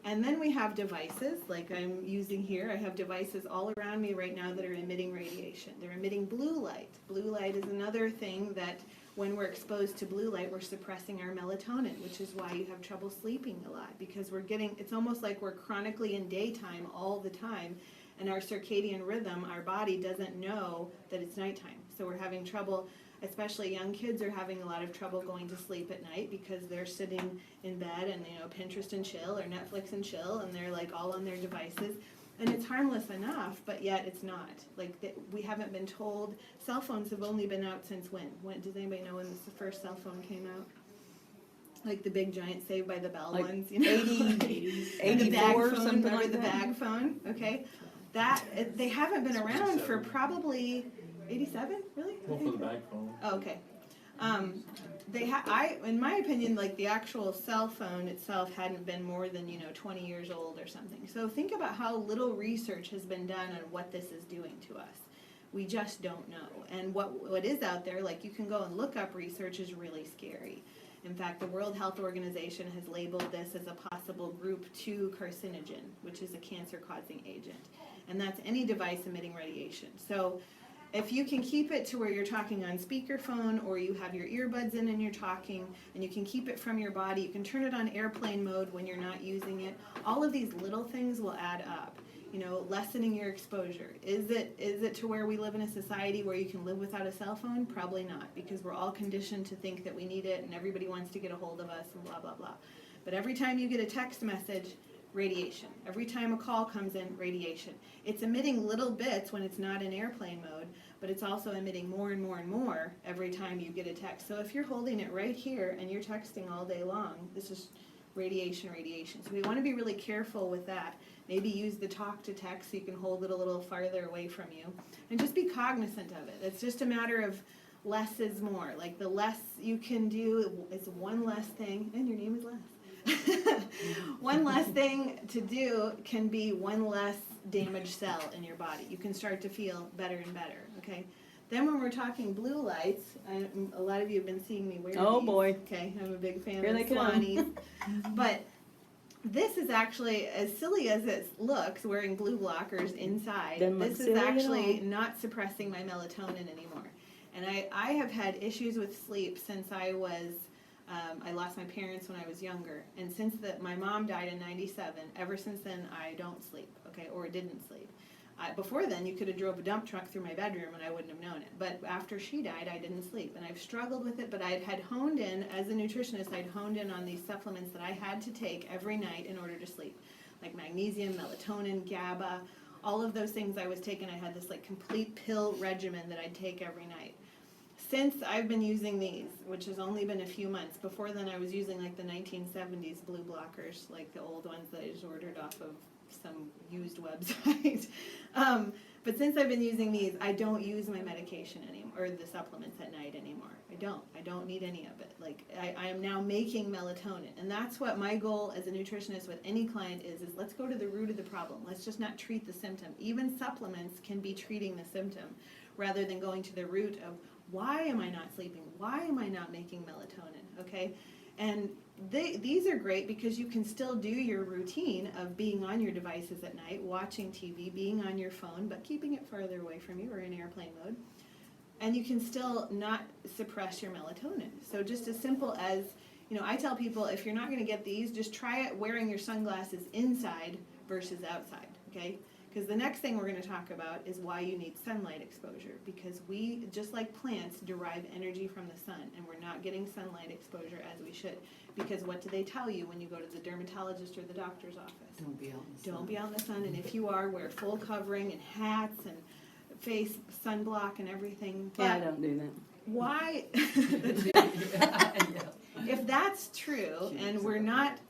[SPEAKER 1] And then we have devices, like I'm using here. I have devices all around me right now that are emitting radiation. They're emitting blue light. Blue light is another thing that when we're exposed to blue light, we're suppressing our melatonin, which is why you have trouble sleeping a lot, because it's almost like we're chronically in daytime all the time, and our circadian rhythm, our body doesn't know that it's nighttime. So we're having trouble. Especially young kids are having a lot of trouble going to sleep at night because they're sitting in bed and, Pinterest and chill or Netflix and chill, and they're like all on their devices. And it's harmless enough, but yet it's not. We haven't been told. Cell phones have only been out since when? Does anybody know when the first cell phone came out? Like the big giant Saved by the Bell
[SPEAKER 2] Like
[SPEAKER 1] ones,
[SPEAKER 2] 80s,
[SPEAKER 1] the bag
[SPEAKER 2] 84 or
[SPEAKER 1] phone,
[SPEAKER 2] something
[SPEAKER 1] remember
[SPEAKER 2] like
[SPEAKER 1] the
[SPEAKER 2] that?
[SPEAKER 1] bag phone? Okay, they haven't been around for probably 87, really?
[SPEAKER 4] Well, for the bag phone.
[SPEAKER 1] Oh, okay. In my opinion, like the actual cell phone itself hadn't been more than 20 years old or something. So think about how little research has been done on what this is doing to us. We just don't know. And what is out there, like you can go and look up research, is really scary. In fact, the World Health Organization has labeled this as a possible group 2 carcinogen, which is a cancer-causing agent. And that's any device emitting radiation. So if you can keep it to where you're talking on speakerphone or you have your earbuds in and you're talking, and you can keep it from your body, you can turn it on airplane mode when you're not using it, all of these little things will add up. Lessening your exposure. Is it to where we live in a society where you can live without a cell phone? Probably not, because we're all conditioned to think that we need it and everybody wants to get a hold of us and blah, blah, blah. But every time you get a text message, radiation. Every time a call comes in, radiation. It's emitting little bits when it's not in airplane mode, but it's also emitting more and more and more every time you get a text. So if you're holding it right here and you're texting all day long, this is radiation. So we want to be really careful with that. Maybe use the talk to text so you can hold it a little farther away from you. And just be cognizant of it. It's just a matter of less is more. Like the less you can do is one less thing, and your name is Les. One less thing to do can be one less damaged cell in your body. You can start to feel better and better, okay? Then when we're talking blue lights, a lot of you have been seeing me wear
[SPEAKER 2] Oh,
[SPEAKER 1] these.
[SPEAKER 2] boy.
[SPEAKER 1] Okay, I'm a big fan
[SPEAKER 2] Here
[SPEAKER 1] of
[SPEAKER 2] they come.
[SPEAKER 1] Swannies. But this is actually, as silly as it looks, wearing blue blockers inside,
[SPEAKER 2] Doesn't look
[SPEAKER 1] this is
[SPEAKER 2] silly at
[SPEAKER 1] actually
[SPEAKER 2] all.
[SPEAKER 1] not suppressing my melatonin anymore. And I have had issues with sleep since I lost my parents when I was younger. And since my mom died in 97, ever since then I don't sleep, okay, or didn't sleep. Before then, you could have drove a dump truck through my bedroom and I wouldn't have known it. But after she died, I didn't sleep. And I've struggled with it, but I had honed in, as a nutritionist, I'd honed in on these supplements that I had to take every night in order to sleep. Like magnesium, melatonin, GABA, all of those things I was taking. I had this like complete pill regimen that I'd take every night. Since I've been using these, which has only been a few months, before then I was using like the 1970s blue blockers, like the old ones that I just ordered off of some used website. But since I've been using these, I don't use my medication anymore, or the supplements at night anymore. I don't need any of it. Like, I am now making melatonin. And that's what my goal as a nutritionist with any client is let's go to the root of the problem. Let's just not treat the symptom. Even supplements can be treating the symptom rather than going to the root of why am I not sleeping? Why am I not making melatonin? Okay? And these are great because you can still do your routine of being on your devices at night, watching TV, being on your phone, but keeping it farther away from you or in airplane mode. And you can still not suppress your melatonin. So just as simple as, I tell people if you're not going to get these, just try it wearing your sunglasses inside versus outside, okay? Because the next thing we're going to talk about is why you need sunlight exposure. Because we, just like plants, derive energy from the sun, and we're not getting sunlight exposure as we should. Because what do they tell you when you go to the dermatologist or the doctor's office?
[SPEAKER 3] Don't be out in the sun.
[SPEAKER 1] Don't be out in the sun, and if you are, wear full covering and hats and face sunblock and everything.
[SPEAKER 2] Yeah, I
[SPEAKER 1] But
[SPEAKER 2] don't do that.
[SPEAKER 1] why?
[SPEAKER 3] Yeah.
[SPEAKER 1] If that's true, and we're not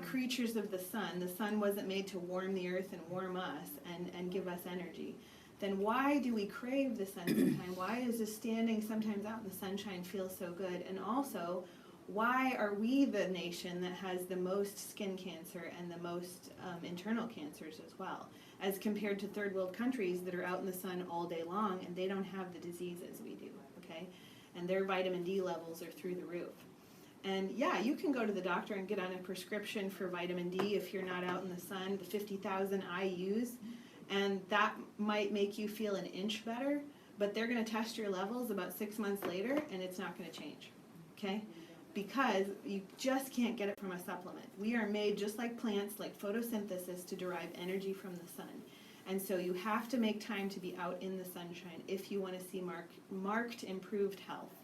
[SPEAKER 1] creatures of the sun wasn't made to warm the earth and warm us and give us energy, then why do we crave the sun sometimes? Why is just standing sometimes out in the sunshine feel so good? And also, why are we the nation that has the most skin cancer and the most internal cancers as well, as compared to third world countries that are out in the sun all day long and they don't have the diseases we do, okay? and their vitamin D levels are through the roof. And yeah, you can go to the doctor and get on a prescription for vitamin D if you're not out in the sun, the 50,000 IUs, and that might make you feel an inch better, but they're going to test your levels about 6 months later, and it's not going to change, okay? Because you just can't get it from a supplement. We are made just like plants, like photosynthesis, to derive energy from the sun. And so you have to make time to be out in the sunshine if you want to see marked improved health.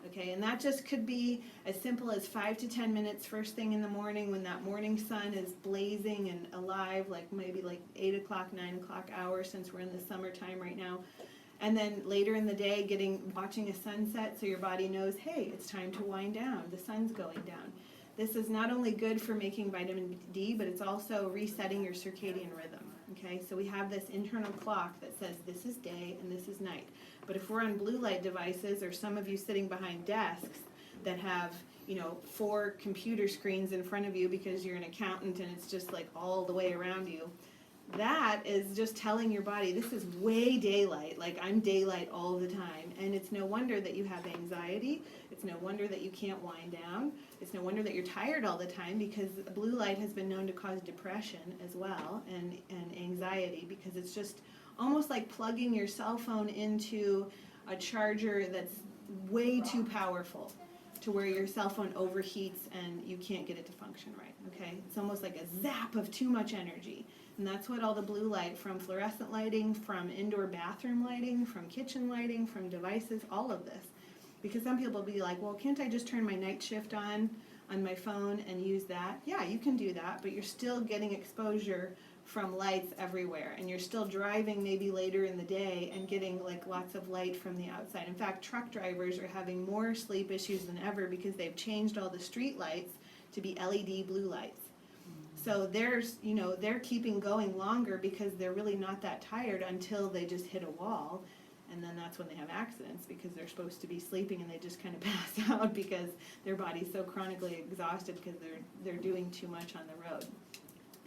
[SPEAKER 1] Okay, and that just could be as simple as 5 to 10 minutes first thing in the morning when that morning sun is blazing and alive, like maybe like 8 o'clock, 9 o'clock hour, since we're in the summertime right now. And then later in the day, watching a sunset so your body knows, hey, it's time to wind down. The sun's going down. This is not only good for making vitamin D, but it's also resetting your circadian rhythm. Okay, so we have this internal clock that says this is day and this is night. But if we're on blue light devices, or some of you sitting behind desks that have, 4 computer screens in front of you because you're an accountant and it's just like all the way around you, that is just telling your body this is way daylight, like I'm daylight all the time. And it's no wonder that you have anxiety. It's no wonder that you can't wind down. It's no wonder that you're tired all the time, because blue light has been known to cause depression as well, and anxiety, because it's just almost like plugging your cell phone into a charger that's way too powerful to where your cell phone overheats and you can't get it to function right, okay? It's almost like a zap of too much energy. And that's what all the blue light from fluorescent lighting, from indoor bathroom lighting, from kitchen lighting, from devices, all of this. Because some people will be like, well, can't I just turn my night shift on my phone and use that? Yeah, you can do that, but you're still getting exposure from lights everywhere, and you're still driving maybe later in the day and getting like lots of light from the outside. In fact, truck drivers are having more sleep issues than ever because they've changed all the street lights to be LED blue lights. So they're keeping going longer because they're really not that tired until they just hit a wall, and then that's when they have accidents, because they're supposed to be sleeping and they just kind of pass out because their body's so chronically exhausted because they're doing too much on the road.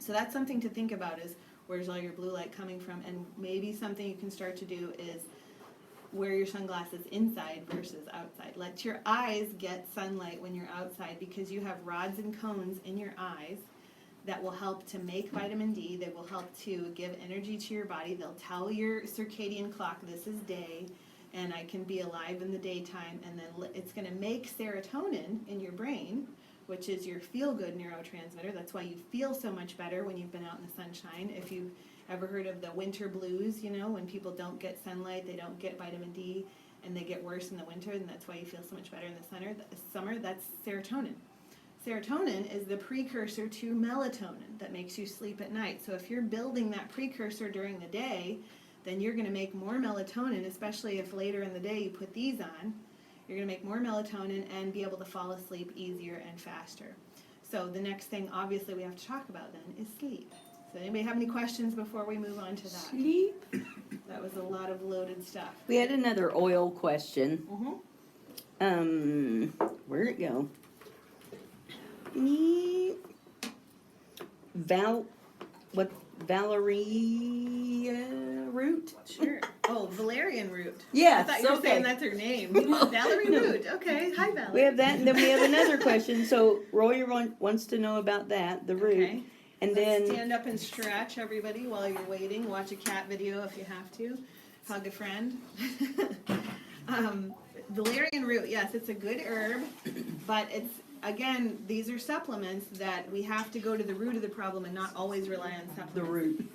[SPEAKER 1] So that's something to think about, is where's all your blue light coming from, and maybe something you can start to do is wear your sunglasses inside versus outside. Let your eyes get sunlight when you're outside, because you have rods and cones in your eyes that will help to make vitamin D. They will help to give energy to your body. They'll tell your circadian clock this is day and I can be alive in the daytime, and then it's going to make serotonin in your brain, which is your feel-good neurotransmitter. That's why you feel so much better when you've been out in the sunshine. If you've ever heard of the winter blues, when people don't get sunlight, they don't get vitamin D, and they get worse in the winter, and that's why you feel so much better in the summer, that's serotonin. Serotonin is the precursor to melatonin that makes you sleep at night. So if you're building that precursor during the day, then you're going to make more melatonin, especially if later in the day you put these on. You're going to make more melatonin and be able to fall asleep easier and faster. So the next thing, obviously, we have to talk about then is sleep. So anybody have any questions before we move on to that?
[SPEAKER 2] Sleep.
[SPEAKER 1] That was a lot of loaded stuff.
[SPEAKER 2] We had another oil question. Where'd it go? Valerie Root?
[SPEAKER 1] Sure. Oh, Valerian Root.
[SPEAKER 2] Yeah,
[SPEAKER 1] I thought you were saying that's her name. Valerie Root. Okay. Hi, Valerie.
[SPEAKER 2] We have that, and then we have another question. So Roy wants to know about that, the root.
[SPEAKER 1] Okay.
[SPEAKER 2] And
[SPEAKER 1] Let's
[SPEAKER 2] then
[SPEAKER 1] stand up and stretch, everybody, while you're waiting. Watch a cat video if you have to. Hug a friend. Valerian root, yes, it's a good herb, but it's, again, these are supplements that we have to go to the root of the problem and not always rely on supplements.
[SPEAKER 2] the root.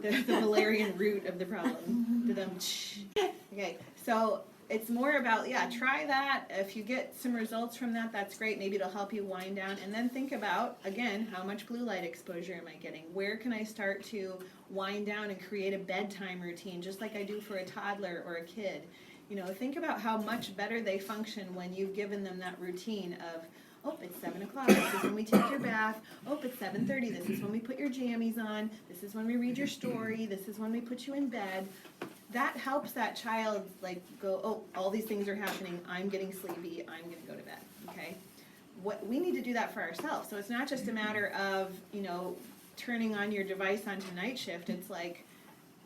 [SPEAKER 1] The Valerian root of the problem. Okay, so it's more about, try that. If you get some results from that, that's great. Maybe it'll help you wind down. And then think about, again, how much blue light exposure am I getting? Where can I start to wind down and create a bedtime routine, just like I do for a toddler or a kid? Think about how much better they function when you've given them that routine of, oh, it's 7 o'clock, this is when we take your bath. Oh, it's 7:30, this is when we put your jammies on. This is when we read your story. This is when we put you in bed. That helps that child go, oh, all these things are happening. I'm getting sleepy. I'm going to go to bed, okay? We need to do that for ourselves. So it's not just a matter of, turning on your device onto night shift. It's like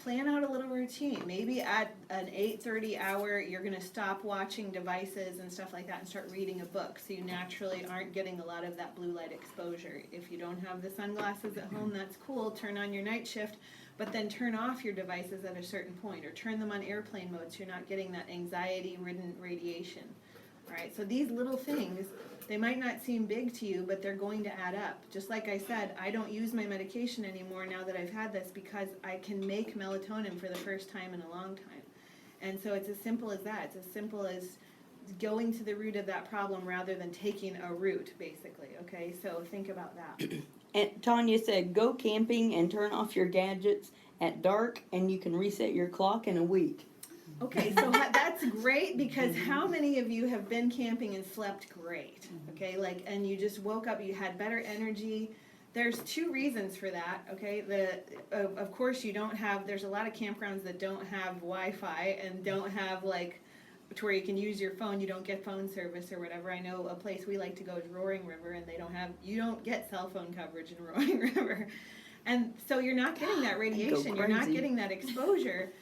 [SPEAKER 1] plan out a little routine. Maybe at an 8:30 hour, you're gonna stop watching devices and stuff like that and start reading a book, so you naturally aren't getting a lot of that blue light exposure. If you don't have the sunglasses at home, that's cool, turn on your night shift, but then turn off your devices at a certain point, or turn them on airplane mode so you're not getting that anxiety-ridden radiation. All right, so these little things, they might not seem big to you, but they're going to add up. Just like I said, I don't use my medication anymore now that I've had this because I can make melatonin for the first time in a long time. And so it's as simple as that. It's as simple as going to the root of that problem rather than taking a route, basically, okay? So think about that.
[SPEAKER 2] And Tanya said, go camping and turn off your gadgets at dark, and you can reset your clock in a week.
[SPEAKER 1] Okay, so that's great, because how many of you have been camping and slept great? Okay, like, and you just woke up, you had better energy. There's two reasons for that, okay? Of course, you don't have, there's a lot of campgrounds that don't have Wi-Fi and don't have, like, to where you can use your phone. You don't get phone service or whatever. I know a place we like to go is Roaring River, and they don't have, you don't get cell phone coverage in Roaring River. And so you're not getting that radiation, you're not getting that exposure.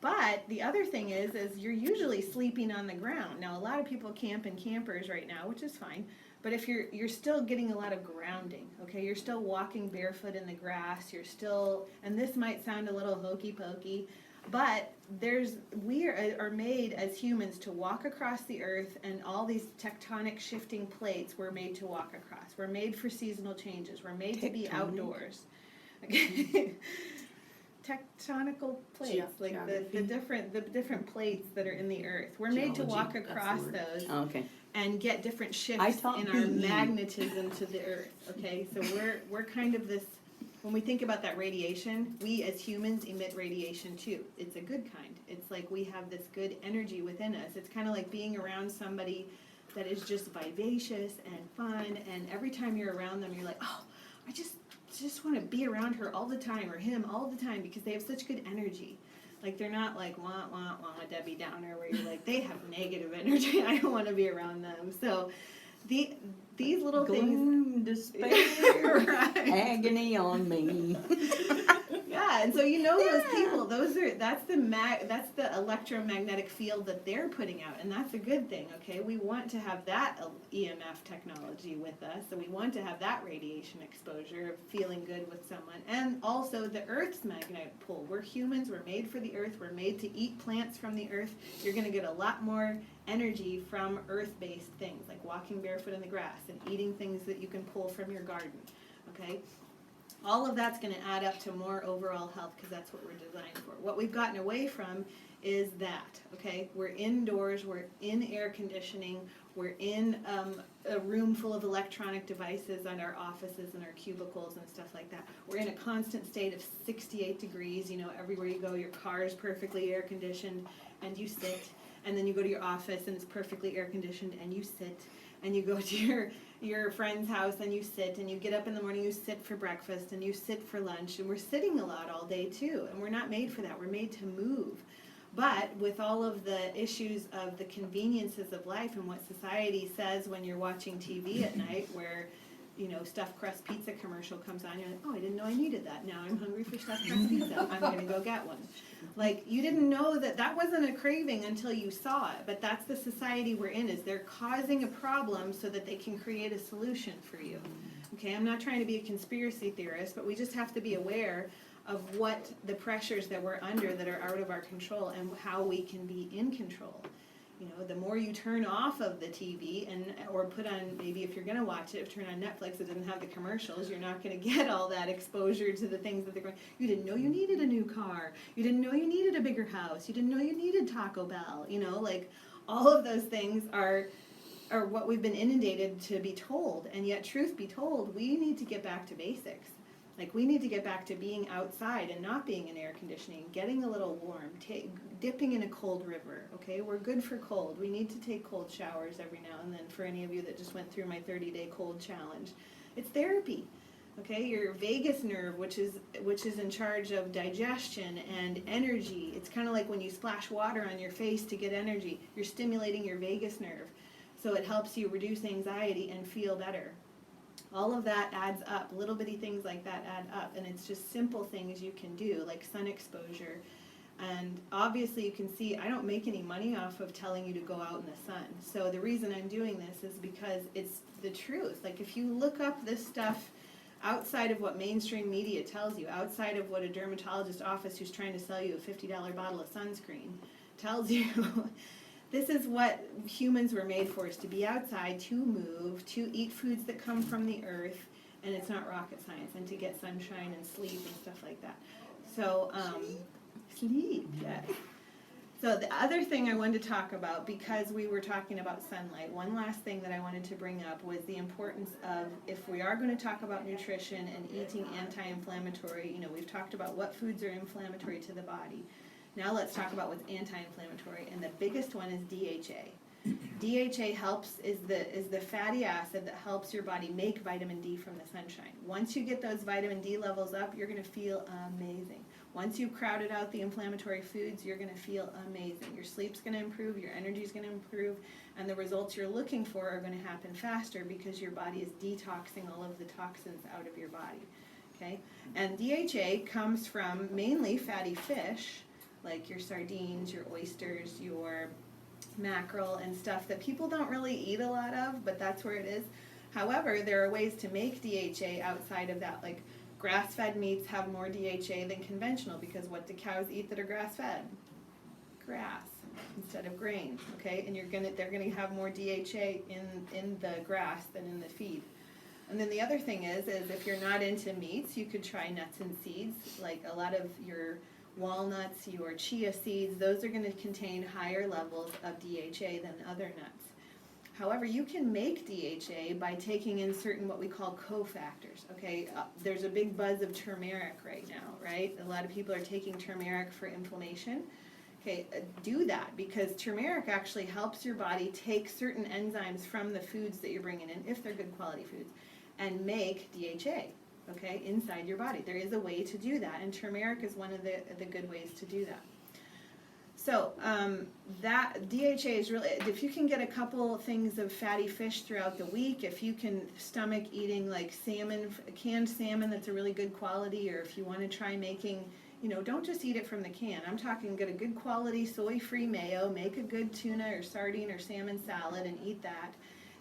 [SPEAKER 1] But the other thing is you're usually sleeping on the ground. Now, a lot of people camp in campers right now, which is fine. But if you're still getting a lot of grounding, okay? You're still walking barefoot in the grass. You're still, and this might sound a little hokey pokey, but we are made as humans to walk across the earth, and all these tectonic shifting plates we're made to walk across. We're made for seasonal changes. We're made to be outdoors. Okay. Tectonical plates, like the different plates that are in the earth. We're made to walk across those and get different shifts in our magnetism to the earth. Okay, so we're kind of this. When we think about that radiation, we as humans emit radiation too. It's a good kind. It's like we have this good energy within us. It's kind of like being around somebody that is just vivacious and fun, and every time you're around them, you're like, oh, I just want to be around her all the time, or him all the time, because they have such good energy. Like, they're not like wah wah wah Debbie Downer, where you're like, they have negative energy, I don't want to be around them. So these little
[SPEAKER 2] Gloom, despair,
[SPEAKER 1] right.
[SPEAKER 2] agony on me.
[SPEAKER 1] Yeah, and so you know those people, that's the electromagnetic field that they're putting out, and that's a good thing, okay? We want to have that EMF technology with us, so we want to have that radiation exposure of feeling good with someone, and also the Earth's magnetic pull. We're humans, we're made for the Earth, we're made to eat plants from the Earth. You're going to get a lot more energy from Earth-based things, like walking barefoot in the grass and eating things that you can pull from your garden, okay? All of that's going to add up to more overall health, because that's what we're designed for. What we've gotten away from is that, okay? We're indoors, we're in air conditioning, we're in a room full of electronic devices on our offices and our cubicles and stuff like that. We're in a constant state of 68 degrees, you know, everywhere you go, your car is perfectly air conditioned, and you sit, and then you go to your office and it's perfectly air conditioned, and you sit, and you go to your friend's house and you sit, and you get up in the morning, you sit for breakfast, and you sit for lunch, and we're sitting a lot all day too, and we're not made for that. We're made to move. But with all of the issues of the conveniences of life and what society says when you're watching TV at night, where, you know, stuffed crust pizza commercial comes on, you're like, oh, I didn't know I needed that. Now I'm hungry for stuffed crust pizza. I'm going to go get one. Like, you didn't know that wasn't a craving until you saw it. But that's the society we're in, is they're causing a problem so that they can create a solution for you. Okay, I'm not trying to be a conspiracy theorist, but we just have to be aware of what the pressures that we're under that are out of our control, and how we can be in control. You know, the more you turn off of the TV or put on, maybe if you're going to watch it, turn on Netflix, it doesn't have the commercials, you're not going to get all that exposure to the things that they're going. You didn't know you needed a new car. You didn't know you needed a bigger house. You didn't know you needed Taco Bell. You know, like, all of those things are what we've been inundated to be told. And yet, truth be told, we need to get back to basics. Like, we need to get back to being outside and not being in air conditioning, getting a little warm, dipping in a cold river, okay? We're good for cold. We need to take cold showers every now and then. For any of you that just went through my 30-day cold challenge, it's therapy, okay? Your vagus nerve, which is in charge of digestion and energy. It's kind of like when you splash water on your face to get energy. You're stimulating your vagus nerve, so it helps you reduce anxiety and feel better. All of that adds up. Little bitty things like that add up, and it's just simple things you can do, like sun exposure. And obviously you can see I don't make any money off of telling you to go out in the sun. So the reason I'm doing this is because it's the truth. Like if you look up this stuff outside of what mainstream media tells you, outside of what a dermatologist office who's trying to sell you a $50 bottle of sunscreen tells you, this is what humans were made for, is to be outside, to move, to eat foods that come from the earth, and it's not rocket science, and to get sunshine and sleep and stuff like that. So, sleep, yes. So the other thing I wanted to talk about, because we were talking about sunlight, one last thing that I wanted to bring up was the importance of, if we are going to talk about nutrition and eating anti-inflammatory, we've talked about what foods are inflammatory to the body. Now let's talk about what's anti-inflammatory, and the biggest one is DHA. DHA is the fatty acid that helps your body make vitamin D from the sunshine. Once you get those vitamin D levels up, you're going to feel amazing. Once you've crowded out the inflammatory foods, you're going to feel amazing. Your sleep's going to improve, your energy's going to improve, and the results you're looking for are going to happen faster because your body is detoxing all of the toxins out of your body. Okay? And DHA comes from mainly fatty fish, like your sardines, your oysters, your mackerel, and stuff that people don't really eat a lot of, but that's where it is. However, there are ways to make DHA outside of that, like grass-fed meats have more DHA than conventional, because what do cows eat that are grass-fed? Grass instead of grain, okay? And they're gonna have more DHA in the grass than in the feed. And then the other thing is if you're not into meats, you could try nuts and seeds, like a lot of your walnuts, your chia seeds, those are going to contain higher levels of DHA than other nuts. However, you can make DHA by taking in certain what we call cofactors, okay? There's a big buzz of turmeric right now, right? A lot of people are taking turmeric for inflammation. Okay, do that, because turmeric actually helps your body take certain enzymes from the foods that you're bringing in, if they're good quality foods, and make DHA. Okay, inside your body. There is a way to do that, and turmeric is one of the good ways to do that. So that DHA is really, if you can get a couple things of fatty fish throughout the week, if you can stomach eating like salmon, canned salmon that's a really good quality, or if you want to try making, don't just eat it from the can. I'm talking get a good quality soy-free mayo, make a good tuna or sardine or salmon salad and eat that.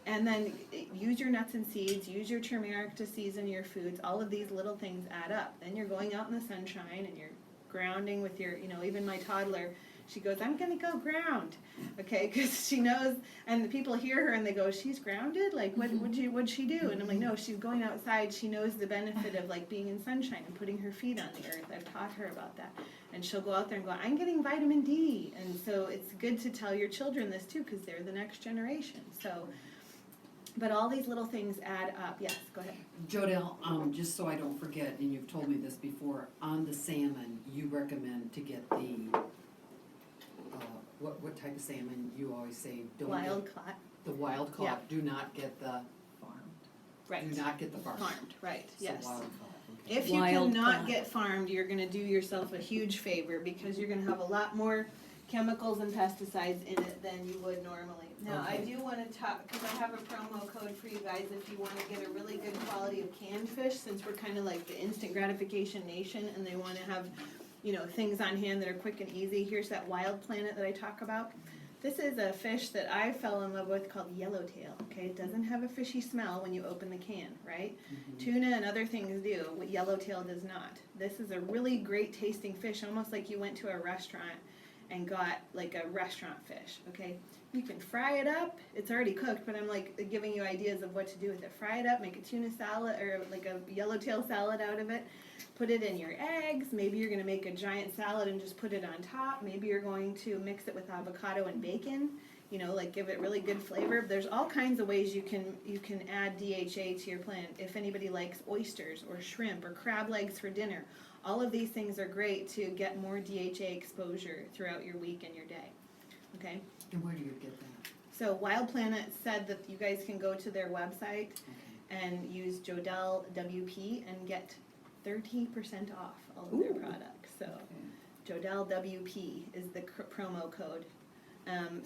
[SPEAKER 1] And then use your nuts and seeds, use your turmeric to season your foods. All of these little things add up. Then you're going out in the sunshine and you're grounding with your, even my toddler, she goes, I'm going to go ground, okay, because she knows, and the people hear her and they go, she's grounded? Like, what'd she do? And I'm like, no, she's going outside. She knows the benefit of, like, being in sunshine and putting her feet on the earth. I've taught her about that. And she'll go out there and go, I'm getting vitamin D. And so it's good to tell your children this, too, because they're the next generation. So... but all these little things add up. Yes, go ahead.
[SPEAKER 3] Jodelle, just so I don't forget, and you've told me this before, on the salmon, you recommend to get the, what type of salmon? You always say don't
[SPEAKER 1] Wild
[SPEAKER 3] get
[SPEAKER 1] caught.
[SPEAKER 3] the wild caught.
[SPEAKER 1] Yeah.
[SPEAKER 3] Do not get the
[SPEAKER 1] Farmed. Right.
[SPEAKER 3] Do not get the farmed.
[SPEAKER 1] Farmed, right,
[SPEAKER 3] So
[SPEAKER 1] yes.
[SPEAKER 3] wild caught. Okay.
[SPEAKER 1] If you
[SPEAKER 2] Wild
[SPEAKER 1] cannot
[SPEAKER 2] caught.
[SPEAKER 1] get farmed, you're going to do yourself a huge favor, because you're going to have a lot more chemicals and pesticides in it than you would normally. Now, I
[SPEAKER 3] Okay.
[SPEAKER 1] do want to talk, because I have a promo code for you guys if you want to get a really good quality of canned fish, since we're kind of like the instant gratification nation and they want to have, things on hand that are quick and easy. Here's that wild planet that I talk about. This is a fish that I fell in love with called yellowtail, okay? It doesn't have a fishy smell when you open the can, right?
[SPEAKER 3] Mm-hmm.
[SPEAKER 1] Tuna and other things do, what yellowtail does not. This is a really great tasting fish, almost like you went to a restaurant and got like a restaurant fish, okay? You can fry it up. It's already cooked, but I'm like giving you ideas of what to do with it. Fry it up, make a tuna salad or like a yellowtail salad out of it. Put it in your eggs. Maybe you're gonna make a giant salad and just put it on top. Maybe you're going to mix it with avocado and bacon, like give it really good flavor. There's all kinds of ways you can add DHA to your plan. If anybody likes oysters or shrimp or crab legs for dinner, all of these things are great to get more DHA exposure throughout your week and your day, okay?
[SPEAKER 3] And where do you get that?
[SPEAKER 1] So Wild Planet said that you guys can go to their website and use Jodelle WP and get 30% off all of their
[SPEAKER 2] Ooh.
[SPEAKER 1] products. So Jodelle WP is the promo code.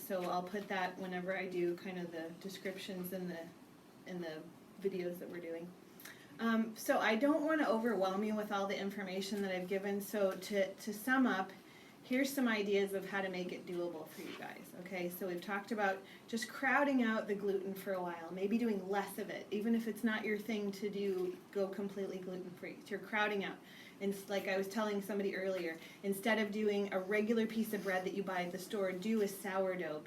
[SPEAKER 1] So I'll put that whenever I do kind of the descriptions in the videos that we're doing. So I don't want to overwhelm you with all the information that I've given. So to sum up, here's some ideas of how to make it doable for you guys, okay? So we've talked about just crowding out the gluten for a while, maybe doing less of it, even if it's not your thing to do, go completely gluten-free. So you're crowding out. And like I was telling somebody earlier, instead of doing a regular piece of bread that you buy at the store, do a sourdough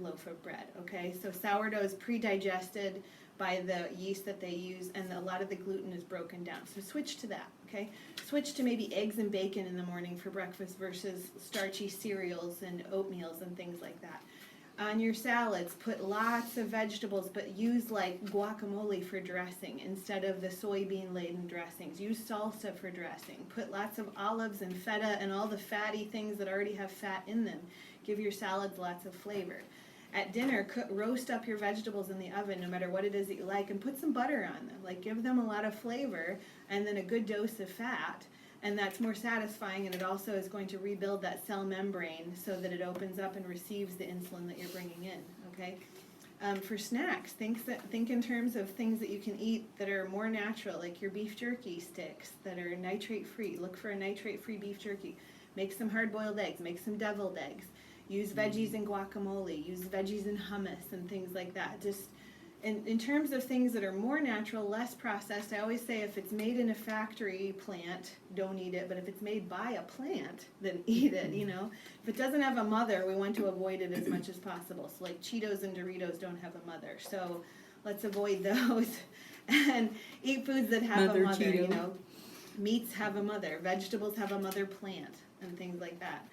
[SPEAKER 1] loaf of bread, okay? So sourdough is pre-digested by the yeast that they use, and a lot of the gluten is broken down. So switch to that, okay? Switch to maybe eggs and bacon in the morning for breakfast versus starchy cereals and oatmeals and things like that. On your salads, put lots of vegetables, but use like guacamole for dressing instead of the soybean-laden dressings. Use salsa for dressing. Put lots of olives and feta and all the fatty things that already have fat in them. Give your salads lots of flavor. At dinner, roast up your vegetables in the oven, no matter what it is that you like, and put some butter on them. Like, give them a lot of flavor and then a good dose of fat, and that's more satisfying, and it also is going to rebuild that cell membrane so that it opens up and receives the insulin that you're bringing in, okay? For snacks, think in terms of things that you can eat that are more natural, like your beef jerky sticks that are nitrate-free. Look for a nitrate-free beef jerky. Make some hard-boiled eggs. Make some deviled eggs. Use veggies in guacamole, use veggies in hummus and things like that. Just in terms of things that are more natural, less processed, I always say if it's made in a factory plant, don't eat it, but if it's made by a plant, then eat it, you know. If it doesn't have a mother, we want to avoid it as much as possible. So like Cheetos and Doritos don't have a mother, so let's avoid those and eat foods that have a mother,
[SPEAKER 2] Cheeto.
[SPEAKER 1] you know. Meats have a mother, vegetables have a mother plant, and things like that.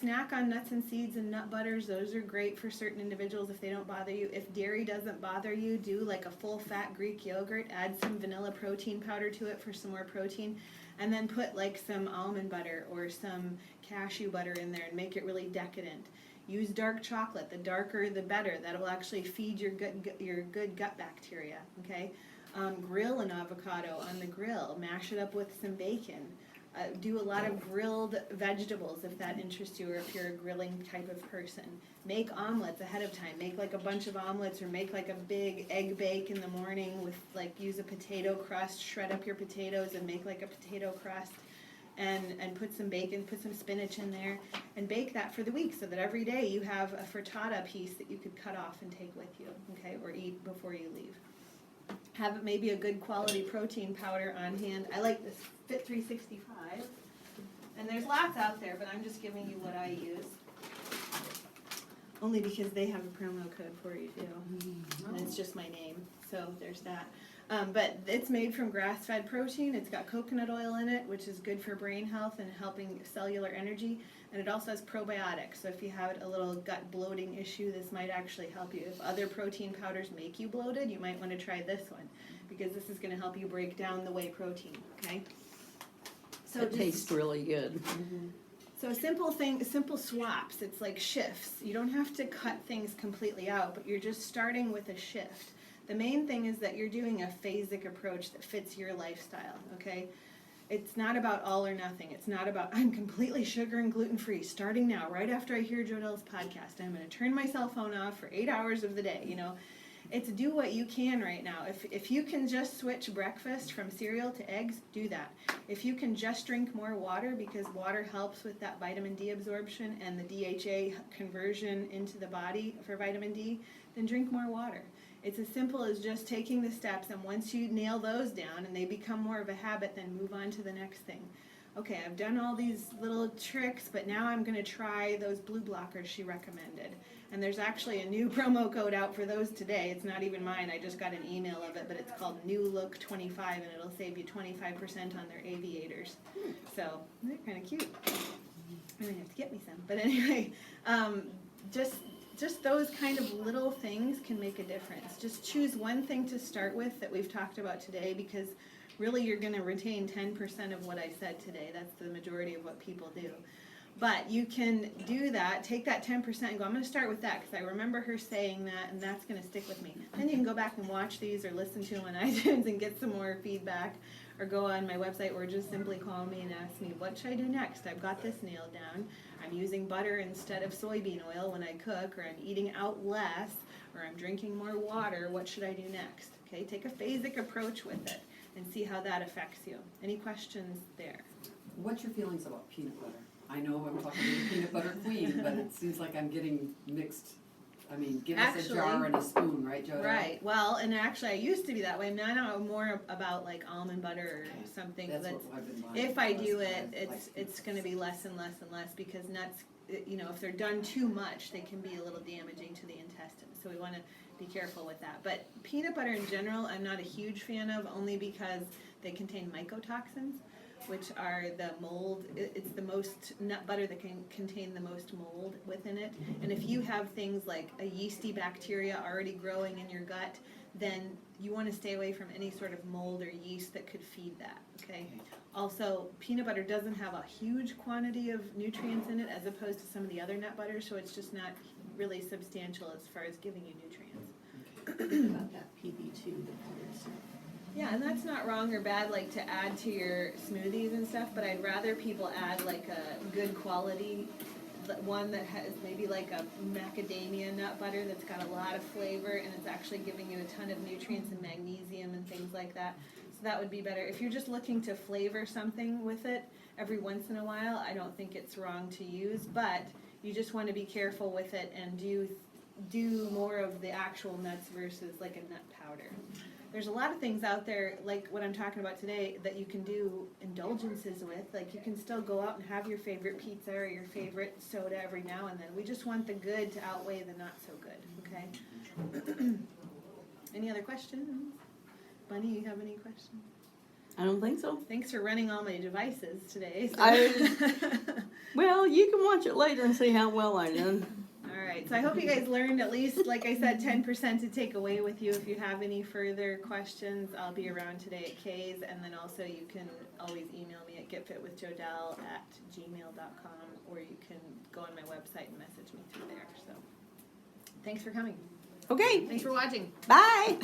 [SPEAKER 1] Snack on nuts and seeds and nut butters. Those are great for certain individuals if they don't bother you. If dairy doesn't bother you, do like a full-fat Greek yogurt. Add some vanilla protein powder to it for some more protein. And then put like some almond butter or some cashew butter in there and make it really decadent. Use dark chocolate. The darker, the better. That will actually feed your good gut bacteria, okay? Grill an avocado on the grill. Mash it up with some bacon. Do a lot of grilled vegetables if that interests you or if you're a grilling type of person. Make omelets ahead of time. Make like a bunch of omelets or make like a big egg bake in the morning with like use a potato crust, shred up your potatoes and make like a potato crust and put some bacon, put some spinach in there and bake that for the week so that every day you have a frittata piece that you could cut off and take with you, okay, or eat before you leave. Have maybe a good quality protein powder on hand. I like this Fit 365, and there's lots out there, but I'm just giving you what I use. Only because they have a promo code for you too, and it's just my name, so there's that. But it's made from grass-fed protein. It's got coconut oil in it, which is good for brain health and helping cellular energy. And it also has probiotics. So if you have a little gut bloating issue, this might actually help you. If other protein powders make you bloated, you might want to try this one because this is going to help you break down the whey protein, okay? So
[SPEAKER 2] It tastes really good.
[SPEAKER 1] So simple swaps. It's like shifts. You don't have to cut things completely out, but you're just starting with a shift. The main thing is that you're doing a phasic approach that fits your lifestyle, okay? It's not about all or nothing. It's not about, I'm completely sugar and gluten-free, starting now, right after I hear Jodel's podcast. I'm going to turn my cell phone off for 8 hours of the day, you know. It's do what you can right now. If you can just switch breakfast from cereal to eggs, do that. If you can just drink more water because water helps with that vitamin D absorption and the DHA conversion into the body for vitamin D, then drink more water. It's as simple as just taking the steps, and once you nail those down and they become more of a habit, then move on to the next thing. Okay, I've done all these little tricks, but now I'm going to try those blue blockers she recommended. And there's actually a new promo code out for those today. It's not even mine. I just got an email of it, but it's called New Look 25, and it'll save you 25% on their aviators. So they're kind of cute. I'm going to have to get me some. But anyway, just those kind of little things can make a difference. Just choose one thing to start with that we've talked about today, because really you're going to retain 10% of what I said today. That's the majority of what people do. But you can do that, take that 10% and go, I'm going to start with that because I remember her saying that and that's going to stick with me. Then you can go back and watch these or listen to them on iTunes and get some more feedback, or go on my website or just simply call me and ask me, what should I do next? I've got this nailed down. I'm using butter instead of soybean oil when I cook, or I'm eating out less, or I'm drinking more water, what should I do next? Okay, take a phasic approach with it and see how that affects you. Any questions there?
[SPEAKER 3] What's your feelings about peanut butter? I know I'm talking to the peanut butter queen, but it seems like I'm getting mixed. I mean, give us a jar and a spoon, right, Joe?
[SPEAKER 1] Right, well, and actually I used to be that way, now I'm more about like almond butter or something
[SPEAKER 3] That's
[SPEAKER 1] that's,
[SPEAKER 3] what I've been buying.
[SPEAKER 1] if I do
[SPEAKER 3] Less,
[SPEAKER 1] it,
[SPEAKER 3] like
[SPEAKER 1] it's gonna be less and less and less, because nuts, you know, if they're done too much, they can be a little damaging to the intestine, so we wanna be careful with that. But peanut butter in general, I'm not a huge fan of, only because they contain mycotoxins, which are the mold, it's the most nut butter that can contain the most mold within it. And if you have things like a yeasty bacteria already growing in your gut, then you want to stay away from any sort of mold or yeast that could feed that, okay? Also, peanut butter doesn't have a huge quantity of nutrients in it as opposed to some of the other nut butters, so it's just not really substantial as far as giving you nutrients.
[SPEAKER 2] About that PB2, the powder stuff.
[SPEAKER 1] Yeah, and that's not wrong or bad, like to add to your smoothies and stuff, but I'd rather people add like a good quality, one that has maybe like a macadamia nut butter that's got a lot of flavor and it's actually giving you a ton of nutrients and magnesium and things like that. So that would be better. If you're just looking to flavor something with it every once in a while, I don't think it's wrong to use, but you just want to be careful with it and do more of the actual nuts versus like a nut powder. There's a lot of things out there, like what I'm talking about today, that you can do indulgences with. Like you can still go out and have your favorite pizza or your favorite soda every now and then. We just want the good to outweigh the not so good, okay? Any other questions? Bunny, you have any questions?
[SPEAKER 2] I don't think so.
[SPEAKER 1] Thanks for running all my devices today.
[SPEAKER 2] Well, you can watch it later and see how well I did.
[SPEAKER 1] All right, so I hope you guys learned at least, like I said, 10% to take away with you. If you have any further questions, I'll be around today at Kay's, and then also you can always email me at getfitwithjodell@gmail.com, or you can go on my website and message me through there. So, thanks for coming.
[SPEAKER 2] Okay,
[SPEAKER 1] Thanks for watching.
[SPEAKER 2] bye.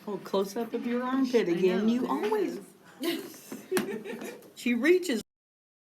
[SPEAKER 2] Oh, close up of your armpit again.
[SPEAKER 1] know,
[SPEAKER 2] You
[SPEAKER 1] there it
[SPEAKER 2] always.
[SPEAKER 1] is.
[SPEAKER 2] She reaches.